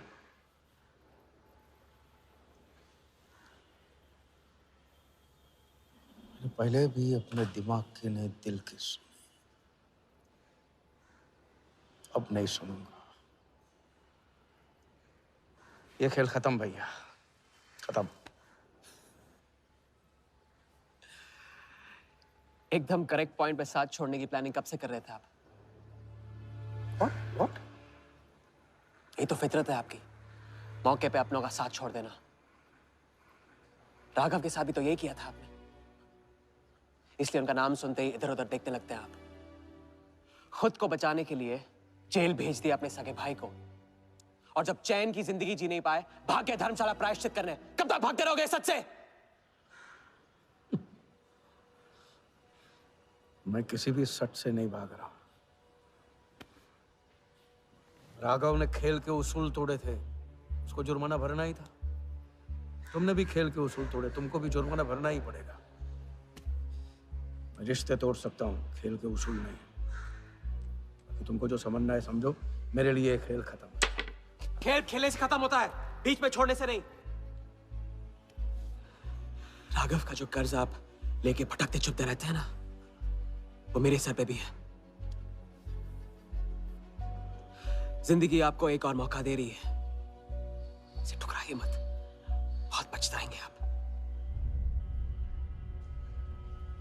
पहले भी अपने दिमाग की नहीं दिल की सुनी, अब नहीं सुनूंगा। ये खेल खत्म भैया, खत्म। एकदम करेक्ट पॉइंट पे साथ छोड़ने की प्लानिंग कब से कर रहे थे आप? What? ये तो फितरत है आपकी, मौके पे अपनों का साथ छोड़ देना। राघव के साथ भी तो यही किया था आपने, इसलिए उनका नाम सुनते ही इधर उधर देखने लगते हैं आप। खुद को बचाने के लिए जेल भेज दिया अपने सगे भाई को, और जब चैन की जिंदगी जी नहीं पाए भाग के धर्मशाला प्रायश्चित करने। कब तक भागते रहोगे सच से? मैं किसी भी सच से नहीं भाग रहा। राघव ने खेल के उसूल तोड़े थे, उसको जुर्माना भरना ही था। तुमने भी खेल के उसूल तोड़े, तुमको भी जुर्माना भरना ही पड़ेगा। मैं रिश्ते तोड़ सकता हूँ, खेल के उसूल नहीं। तो तुमको जो समझना है समझो, मेरे लिए ये खेल खत्म। खेल खेलने से खत्म होता है, बीच में छोड़ने से नहीं। राघव का जो कर्ज आप लेके भटकते चुपते रहते हैं ना, वो मेरे सर पे भी है। जिंदगी आपको एक और मौका दे रही है, इसे ठुकराइए मत, बहुत पछताएंगे आप।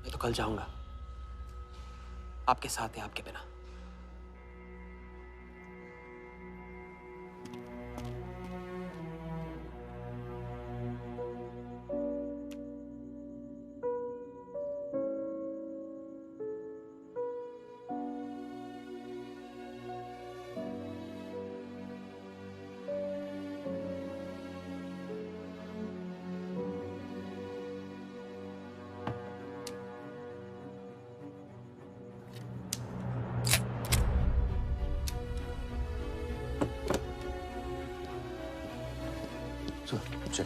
मैं तो कल जाऊंगा, आपके साथ है, आपके बिना। चल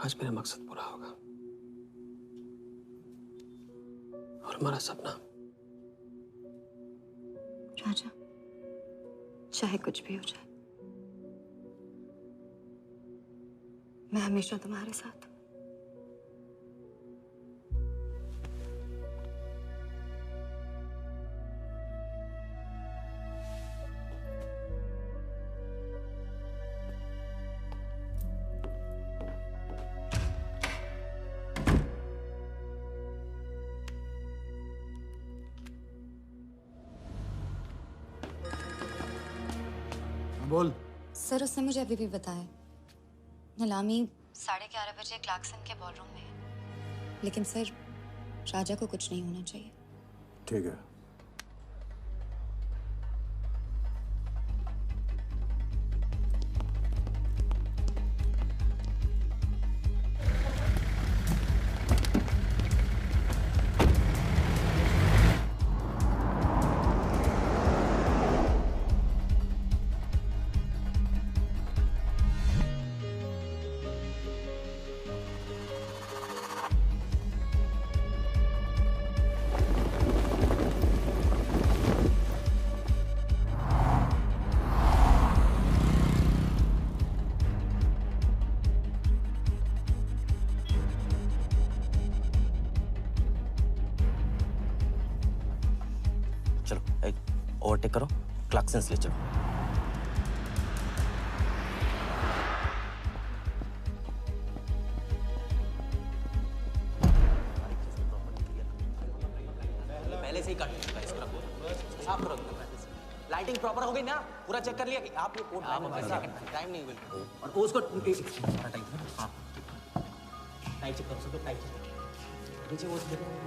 आज मेरा मकसद पूरा होगा और हमारा सपना। राजा, चाहे कुछ भी हो जाए, मैं हमेशा तुम्हारे साथ हूं। बोल। सर, उसने मुझे अभी भी बताया नीलामी 11:30 बजे क्लार्कसन के बॉलरूम में है। लेकिन सर, राजा को कुछ नहीं होना चाहिए। ठीक है। चलो एक ओवरटेक करो, क्लार्कसन ले चलो। पहले से ही काट चुका है, इसको रखो, साफ करो एकदम पहले से। लाइटिंग प्रॉपर हो गई ना? पूरा चेक कर लिया कि आप ये कोड टाइम नहीं बिल्कुल। और उसको सारा टाइम हाँ टाइम चेक करो, सब टाइम चेक नीचे वो देखो।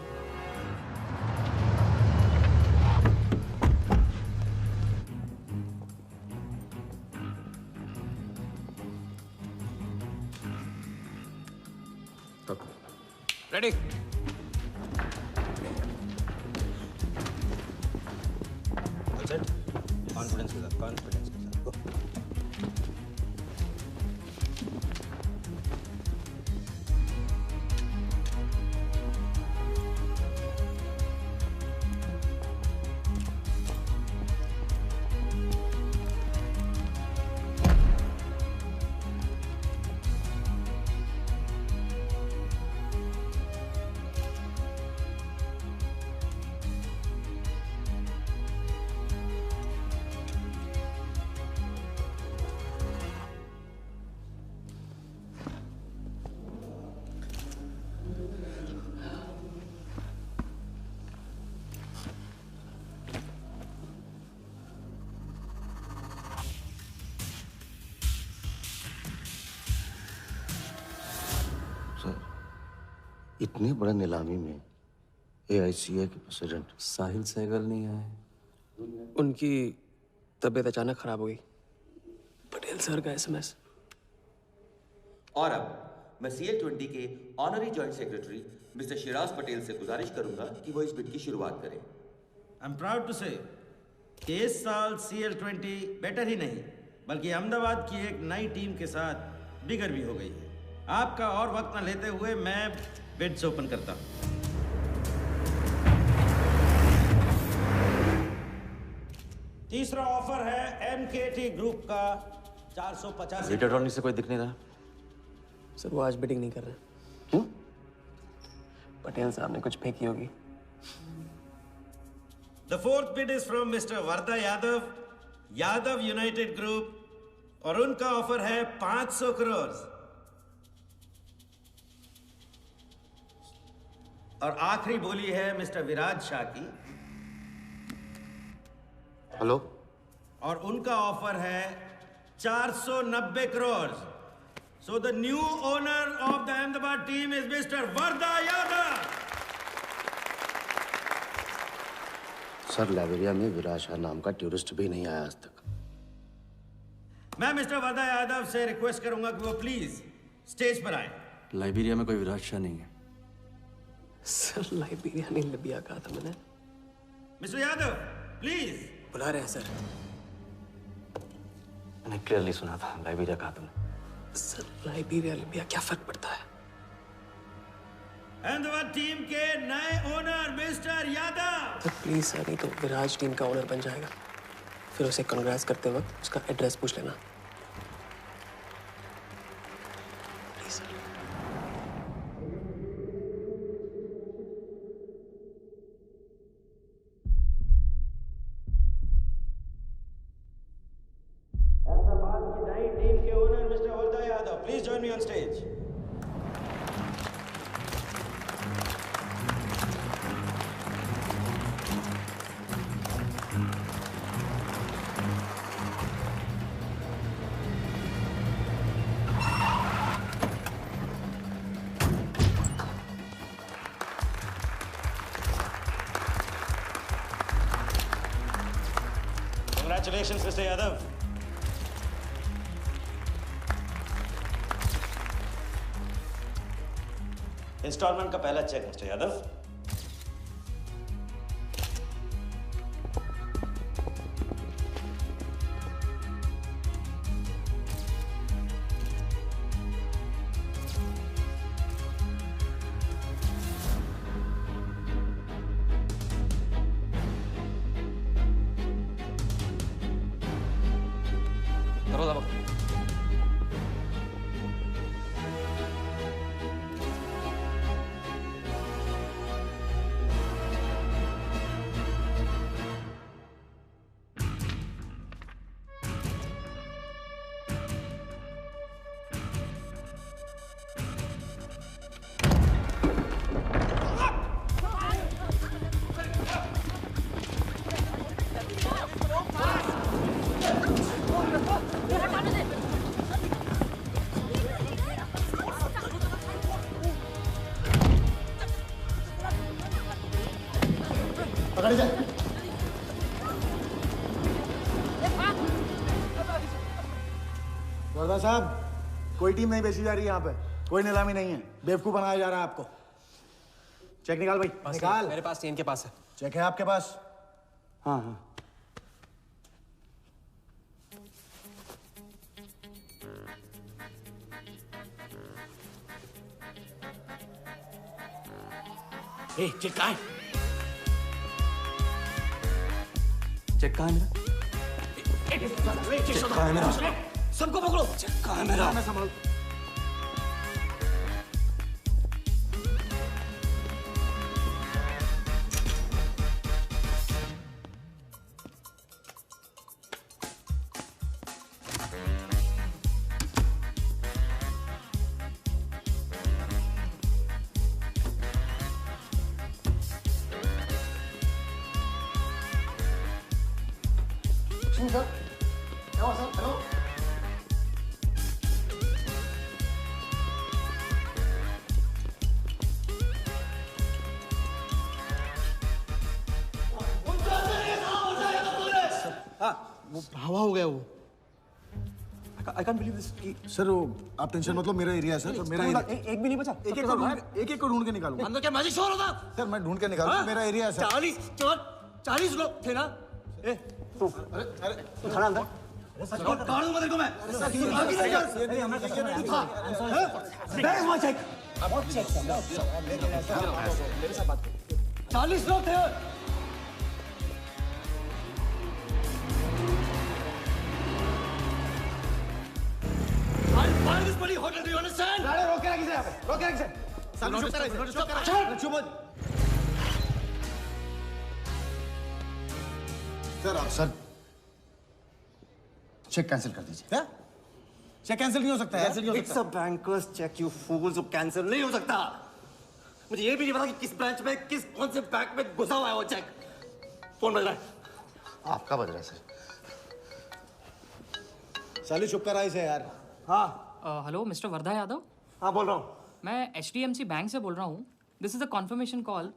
रेडी? कॉन्फिडेंस के साथ, कॉन्फिडेंस के साथ। Go. इतनी बड़ा नीलामी में AICA के प्रेसिडेंट साहिल सहगल नहीं आए। उनकी तबीयत अचानक खराब हो गई। पटेल सर का SMS। और अब मैं CL20 के honorary joint secretary mister Shiraz Patel से गुजारिश करूंगा कि वो इस बिड की शुरुआत करें। आई एम प्राउड टू से कि इस साल CL20 बेटर ही नहीं बल्कि अहमदाबाद की एक नई टीम के साथ बिगर भी हो गई है। आपका और वक्त न लेते हुए मैं बिड्स ओपन करता हूं। तीसरा ऑफर है MKT ग्रुप का 450। वीडियो अटॉर्नी से कोई दिख नहीं रहा। सर वो आज बिडिंग नहीं कर रहे। क्यों? पटेल साहब ने कुछ फेंकी होगी। The fourth bid is from Mr. Varda Yadav, Yadav United Group, और उनका ऑफर है 500 करोड़। और आखिरी बोली है मिस्टर विराज शाह की। हेलो। और उनका ऑफर है 490 crore. So the new owner of the Ahmedabad team is Mr. Varda Yadav. Sir Liberia में विराज शाह नाम का टूरिस्ट भी नहीं आया आज तक। मैं मिस्टर वर्धा यादव से रिक्वेस्ट करूंगा कि वो प्लीज स्टेज पर आए। लाइबेरिया में कोई विराट शाह नहीं है। सर लाइबेरिया नहीं लिबिया कहा था मैंने। Mister Yadav please. बुला रहे हैं सर। मैंने क्लियरली सुना था, लाइबेरिया कहा तुमने। सर लाइबेरिया लिबिया क्या फर्क पड़ता है? अहमदाबाद टीम के नए owner mister Yadav. Sir please sir, नहीं तो विराज टीम का ओनर बन जाएगा। फिर उसे कांग्रेस करते वक्त उसका एड्रेस पूछ लेना। Please sir. अहमदाबाद की नई टीम के owner mister Vardha Yadav, please join me on stage. Congratulations, Mr. Yadav. Installment का पहला चेक मिस्टर यादव। करो दबा। पकड़ जाए। वर्धा साहब, कोई टीम नहीं बेची जा रही यहाँ पे, कोई नीलामी नहीं है, बेवकूफ बनाया जा रहा है आपको। चेक निकाल भाई, निकाल। मेरे पास इनके पास है। चेक है आपके पास? हाँ हाँ। चेक कहाँ है? चेक कहाँ है मेरा? चेक कहाँ है मेरा? सबको पकड़ो। चेक कहाँ है मेरा? मैं संभाल। हवा हो गया वो। I can't believe this कि सर वो आप टेंशन मत लो, मेरा एरिया है सर, तो मेरा एरिया। एक भी नहीं बचा। एक को ढूंढ के निकालूंगा। अंदर क्या मैजिक शो हो रहा था? सर मैं ढूंढ के निकालूंगा, मेरा एरिया है सर। 40 लोग थे ना? तू खड़ा अंदर। काट दूंगा तेरे को मैं। चेक। 40 लोग थे। This bloody hotel, do you understand? रोके रखिए यहाँ पे, रोके रखिए। सालू चुप करा, चुप करा, चुप मत। सर चेक कैंसिल कर दीजिए। क्या? चेक कैंसिल नहीं हो सकता है? कैंसिल नहीं हो सकता। It's a banker's check, you fools, वो कैंसिल नहीं हो सकता। मुझे ये भी नहीं पता कि किस ब्रांच में, कौन से बैंक में घुसा हुआ है वो चेक। फोन बज रहा है। आपका बज रहा है सर। सालू चुप करा इसे यार। हाँ। Hello mister Vardha Yadav. हाँ बोल रहा हूँ। मैं HDFC बैंक से बोल रहा हूँ। This is a confirmation call.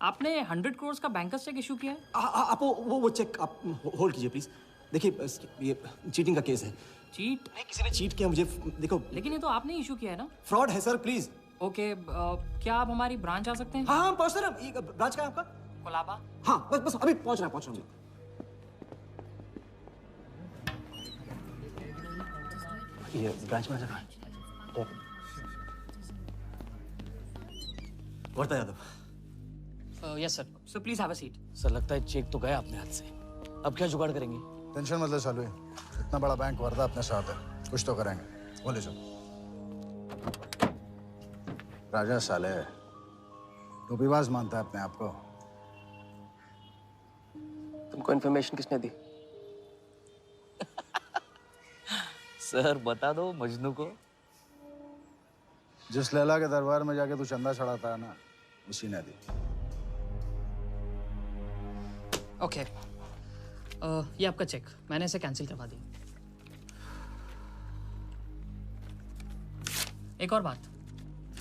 आपने 100 करोड़ का बैंकर्स चेक इशू किया है? आप वो चेक आप होल्ड कीजिए प्लीज। देखिए ये चीटिंग का केस है। चीट? नहीं, किसी ने चीट किया मुझे। देखो, लेकिन ये तो आपने इशू किया है ना। फ्रॉड है सर, प्लीज। ओके, क्या आप हमारी ब्रांच आ सकते हैं? हाँ हाँ, पहुंच रहे हैं। ब्रांच का है आपका? कोलाबा। हाँ, बस अभी पहुंच रहा हूँ। ये ब्रांच मैनेजर कहाँ है? Varta Yadav. Yes sir. So please have a seat. Sir लगता है चेक तो गया अपने हाथ से, अब क्या जुगाड़ करेंगे? टेंशन मत ले सालू, इतना बड़ा बैंक वर्धा अपने साथ है, कुछ तो करेंगे। बोले सब राजा साले टोपीबाज मानता है अपने आप को। तुमको इन्फॉर्मेशन किसने दी? सर बता दो मजनू को। जिस लैला के दरबार में जाके तू चंदा चढ़ाता है ना, उसी ने दी। ओके, ये आपका चेक, मैंने इसे कैंसिल करवा दिया। एक और बात,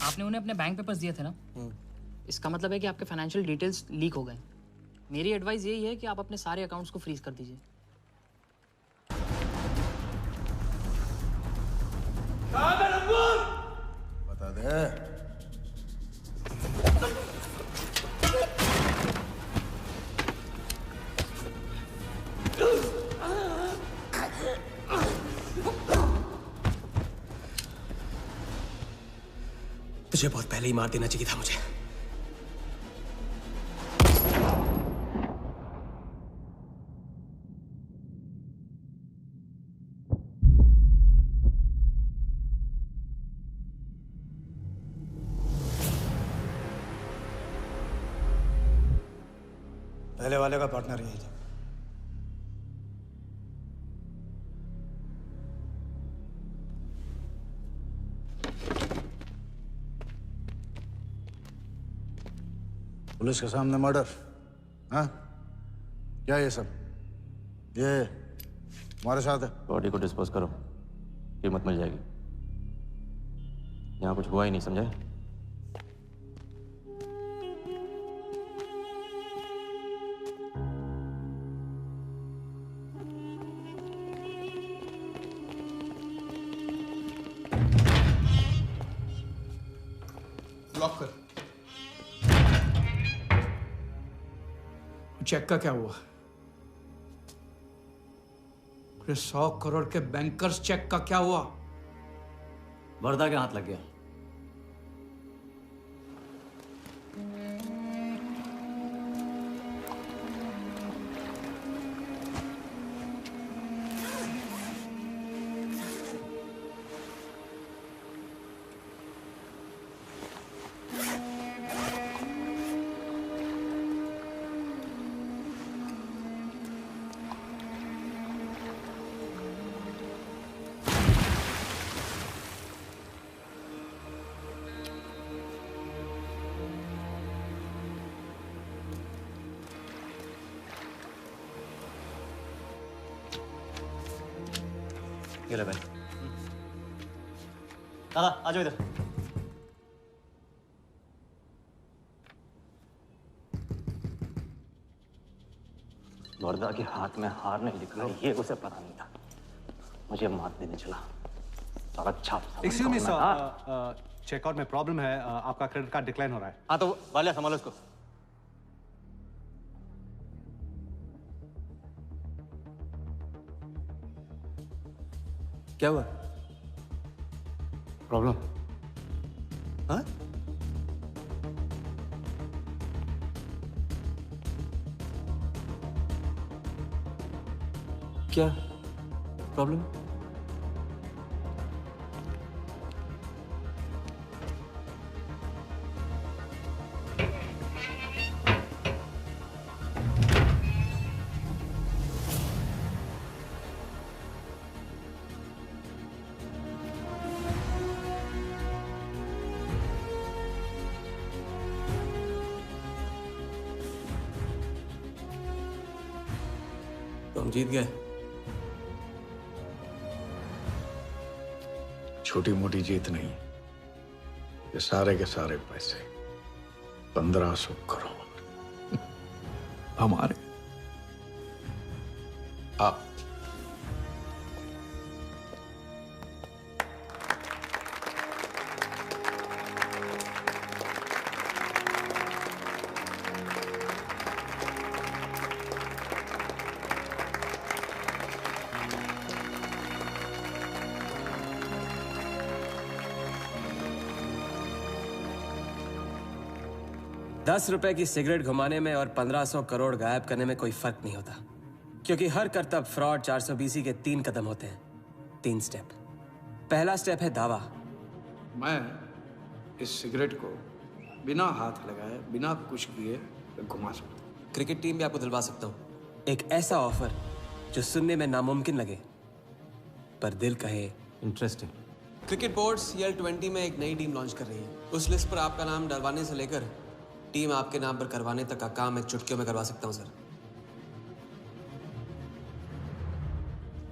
आपने उन्हें अपने बैंक पेपर्स दिए थे ना, इसका मतलब है कि आपके फाइनेंशियल डिटेल्स लीक हो गए। मेरी एडवाइस यही है कि आप अपने सारे अकाउंट्स को फ्रीज कर दीजिए। बता दे। तुझे बहुत पहले ही मार देना चाहिए था मुझे। पहले वाले का पार्टनर यही था। पुलिस के सामने मर्डर? हाँ, क्या ये सब? ये हमारे साथ है। बॉडी को डिस्पोज करो, कीमत मिल जाएगी। यहाँ कुछ हुआ ही नहीं, समझे? लॉक कर। चेक का क्या हुआ? 100 करोड़ के बैंकर्स चेक का क्या हुआ? वर्धा के हाथ लग गया। ये ले भाई। दादा आ जाओ इधर। वर्धा के हाथ में हार नहीं लिखा, ये उसे पता नहीं था। मुझे मात देने चला, साला छाप। एक्सक्यूज मी सर, चेकआउट में प्रॉब्लम है, आपका क्रेडिट कार्ड डिक्लाइन हो रहा है। हाँ तो वाले संभालो इसको। क्या हुआ? प्रॉब्लम? हाँ? क्या प्रॉब्लम? तो हम जीत गए। छोटी मोटी जीत नहीं, ये सारे के सारे पैसे 1500 करोड़ हमारे। आप 10 रुपए की सिगरेट घुमाने में और 1500 करोड़ गायब करने में कोई फर्क नहीं होता, क्योंकि हर करतब फ्रॉड 420 के 3 कदम होते हैं, 3 स्टेप। पहला स्टेप है दावा। मैं इस सिगरेट को बिना हाथ लगाए, बिना कुछ किए घुमा सकता हूँ। क्रिकेट टीम भी आपको दिलवा सकता हूँ, एक ऐसा ऑफर जो सुनने में नामुमकिन लगे पर दिल कहे इंटरेस्टिंग। क्रिकेट बोर्ड CL20 में एक नई टीम लॉन्च कर रही है। उस लिस्ट पर आपका नाम डलवाने से लेकर टीम आपके नाम पर करवाने तक का काम मैं चुटकियों में करवा सकता हूँ सर।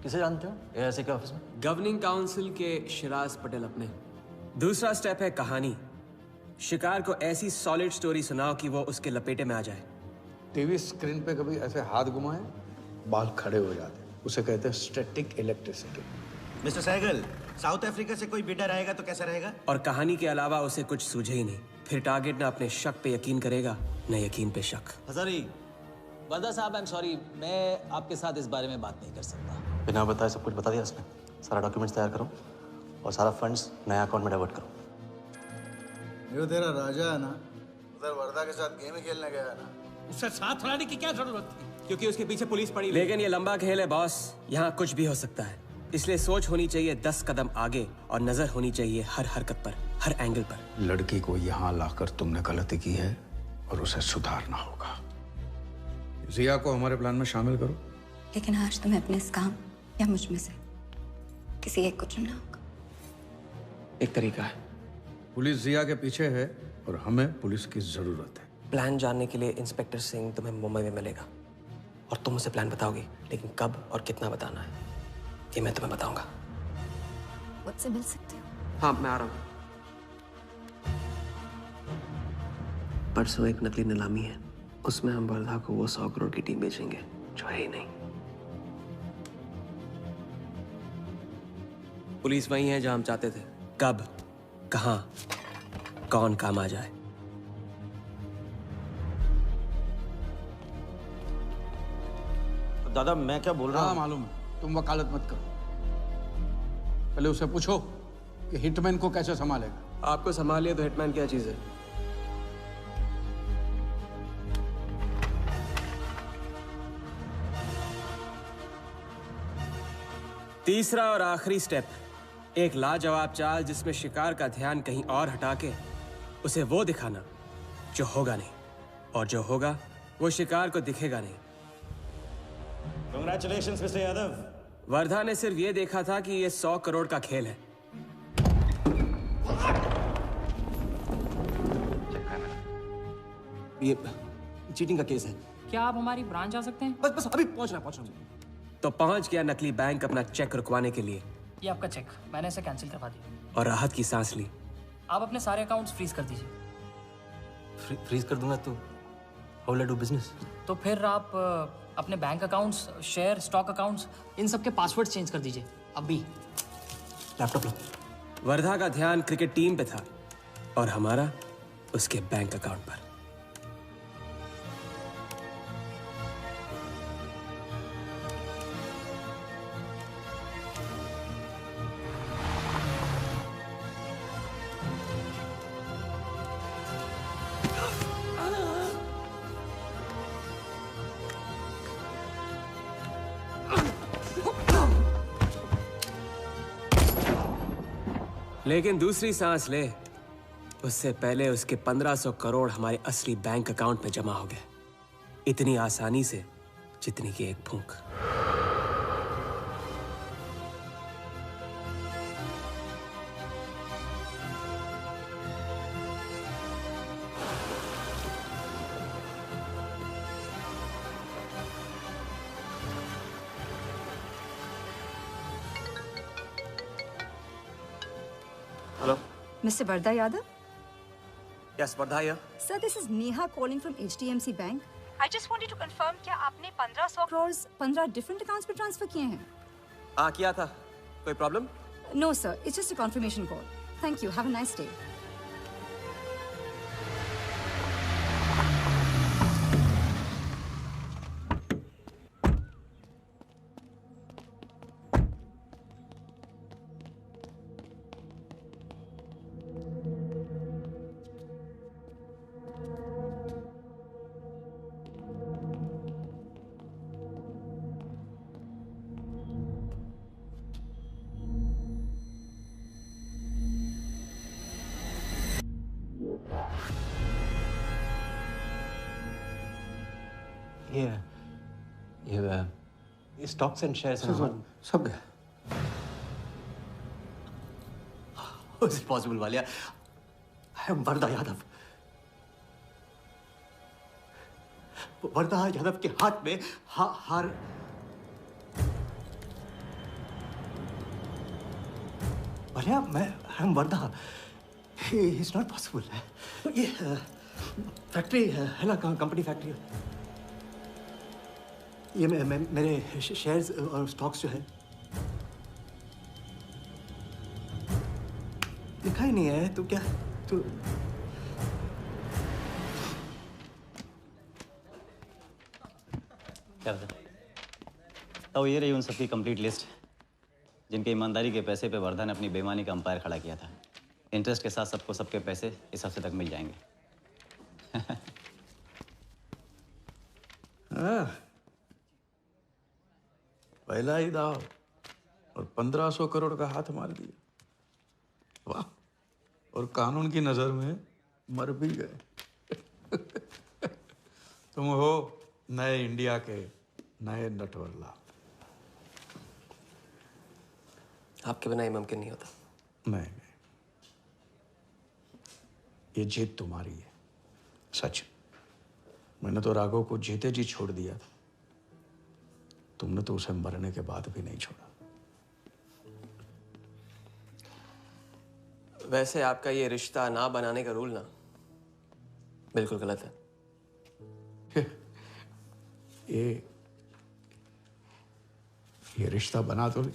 किसे जानते हो AIC के ऑफिस में? गवर्निंग काउंसिल के शिराज पटेल अपने। दूसरा स्टेप है कहानी। शिकार को ऐसी सॉलिड स्टोरी सुनाओ कि वो उसके लपेटे में आ जाए। टीवी स्क्रीन पे कभी ऐसे हाथ घुमाए, बाल खड़े हो जाते, उसे कहते हैं static electricity. Mister Sehgal, South Africa से कोई बिडर आएगा तो कैसा रहेगा? और कहानी के अलावा उसे कुछ सूझे ही नहीं, फिर टारगेट न अपने शक पे यकीन करेगा न यकीन पे शक। हजारी, वर्दा साहब आई एम सॉरी, मैं आपके साथ इस बारे में बात नहीं कर सकता। बिना बताए सब कुछ बता दिया उसने। सारा डॉक्यूमेंट्स तैयार करो और सारा फंड्स नया अकाउंट में डाइवर्ट करो। जो तेरा राजा है ना, उधर वर्दा के साथ गेम ही खेलने गया है ना। उससे साथ लाने की क्या जरूरत थी? क्योंकि उसके पीछे पुलिस पड़ी। लेकिन ये लंबा खेल है बॉस, यहाँ कुछ भी हो सकता है। इसलिए सोच होनी चाहिए 10 कदम आगे और नजर होनी चाहिए हर हरकत पर, हर एंगल पर। लड़की को यहाँ लाकर तुमने गलती की है और उसे सुधारना होगा। जिया को हमारे प्लान में शामिल करो। लेकिन आज तुम्हें अपने इस काम या मुझ में से किसी एक को चुनना होगा। एक तरीका है। पुलिस जिया के पीछे है और हमें पुलिस की जरूरत है। प्लान जानने के लिए इंस्पेक्टर सिंह तुम्हें मुंबई में मिलेगा और तुम उसे प्लान बताओगी, लेकिन कब और कितना बताना है ये मैं तुम्हें बताऊंगा। मुझसे मिल सकते हो? हाँ, मैं आ रहा हूँ। परसों एक नकली नीलामी है, उसमें हम वर्धा को वो 100 करोड़ की टीम बेचेंगे जो है ही नहीं। पुलिस वही है जहां हम चाहते थे। कब, कहां, कौन काम आ जाए। दादा मैं क्या बोल रहा हूँ? मालूम है, तुम वकालत मत करो। पहले उसे पूछो कि हिटमैन को कैसे संभालेगा। आपको संभालिए तो हिटमैन क्या चीज है? तीसरा और आखिरी स्टेप, एक लाजवाब चाल जिसमें शिकार का ध्यान कहीं और हटा के उसे वो दिखाना जो होगा नहीं, और जो होगा वो शिकार को दिखेगा नहीं। Congratulations, mister Yadav. वर्धा ने सिर्फ ये देखा था कि ये 100 करोड़ का खेल है। ये चीटिंग का केस है। क्या आप हमारी ब्रांच आ सकते हैं? बस अभी पहुंच रहा तो पहुंच गया नकली बैंक अपना चेक रुकवाने के लिए। ये आपका चेक, मैंने इसे कैंसिल करवा दिया। और राहत की सांस ली। आप अपने सारे अकाउंट्स फ्रीज कर दीजिए। फ्रीज कर दूंगा तो how will I do business? तो फिर आप अपने bank accounts, share, stock accounts, इन सब के पासवर्ड चेंज कर दीजिए अभी। लैपटॉप लो। वर्धा का ध्यान क्रिकेट टीम पे था और हमारा उसके बैंक अकाउंट पर। लेकिन दूसरी सांस ले, उससे पहले उसके 1500 करोड़ हमारे असली बैंक अकाउंट में जमा हो गए, इतनी आसानी से जितनी कि एक फूंक। Mr. Varda Yadav? Yes, Vardha here. Sir, this is Neha calling from HDMC Bank. I just wanted to confirm क्या आपने 1500 crores 15 different accounts पे ट्रांसफर किए हैं? हाँ, किया था। कोई problem? No sir, it's just a confirmation call. Thank you. Have a nice day. ये स्टॉक्स एंड शेयर्स सब गया। How is it possible, Walia? I am वरदा यादव। वरदा यादव के हाथ में हार वालिया, मैं I am Varada. It's not possible। ये फैक्ट्री है ना, कंपनी फैक्ट्री। ये मेरे शेयर्स और स्टॉक्स जो है लिखा ही नहीं है। तो क्या तू क्या बता? तो ये रही उन सबकी कंप्लीट लिस्ट जिनके ईमानदारी के पैसे पे वर्धा ने अपनी बेईमानी का अंपायर खड़ा किया था। इंटरेस्ट के साथ सबको सबके पैसे इस हफ्ते तक मिल जाएंगे। पहला ही दाव और 1500 करोड़ का हाथ मार दिया। वाह! और कानून की नजर में मर भी गए। तुम हो नए इंडिया के नए नटवरला। आपके बिना ये मुमकिन नहीं होता। नहीं, ये जीत तुम्हारी है, सच। मैंने तो राघव को जीते जी छोड़ दिया था। तुमने तो उसे मरने के बाद भी नहीं छोड़ा। वैसे आपका ये रिश्ता ना बनाने का रूल ना बिल्कुल गलत है। ये रिश्ता बना तो ली।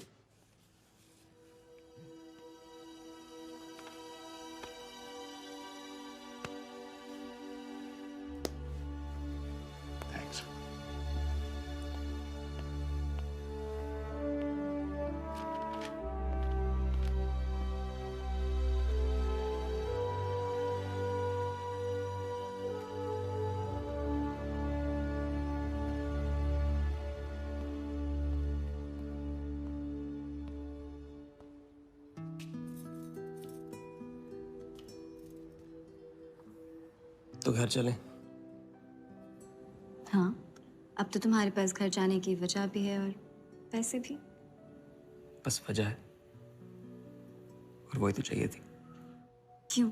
तो घर चलें? हाँ, अब तो तुम्हारे पास घर जाने की वजह भी है और पैसे भी। बस वजह है और वही तो चाहिए थी। क्यों?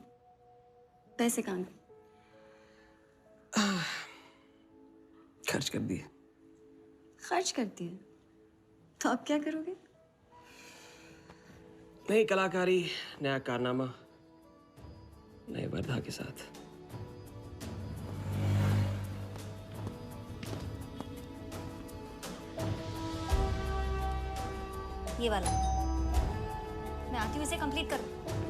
पैसे कहाँ गए? खर्च कर दिए। खर्च कर दिए? तो अब क्या करोगे? नई कलाकारी, नया कारनामा, नए वर्धा के साथ। ये वाला मैं आती हूँ, इसे कंप्लीट करूँ।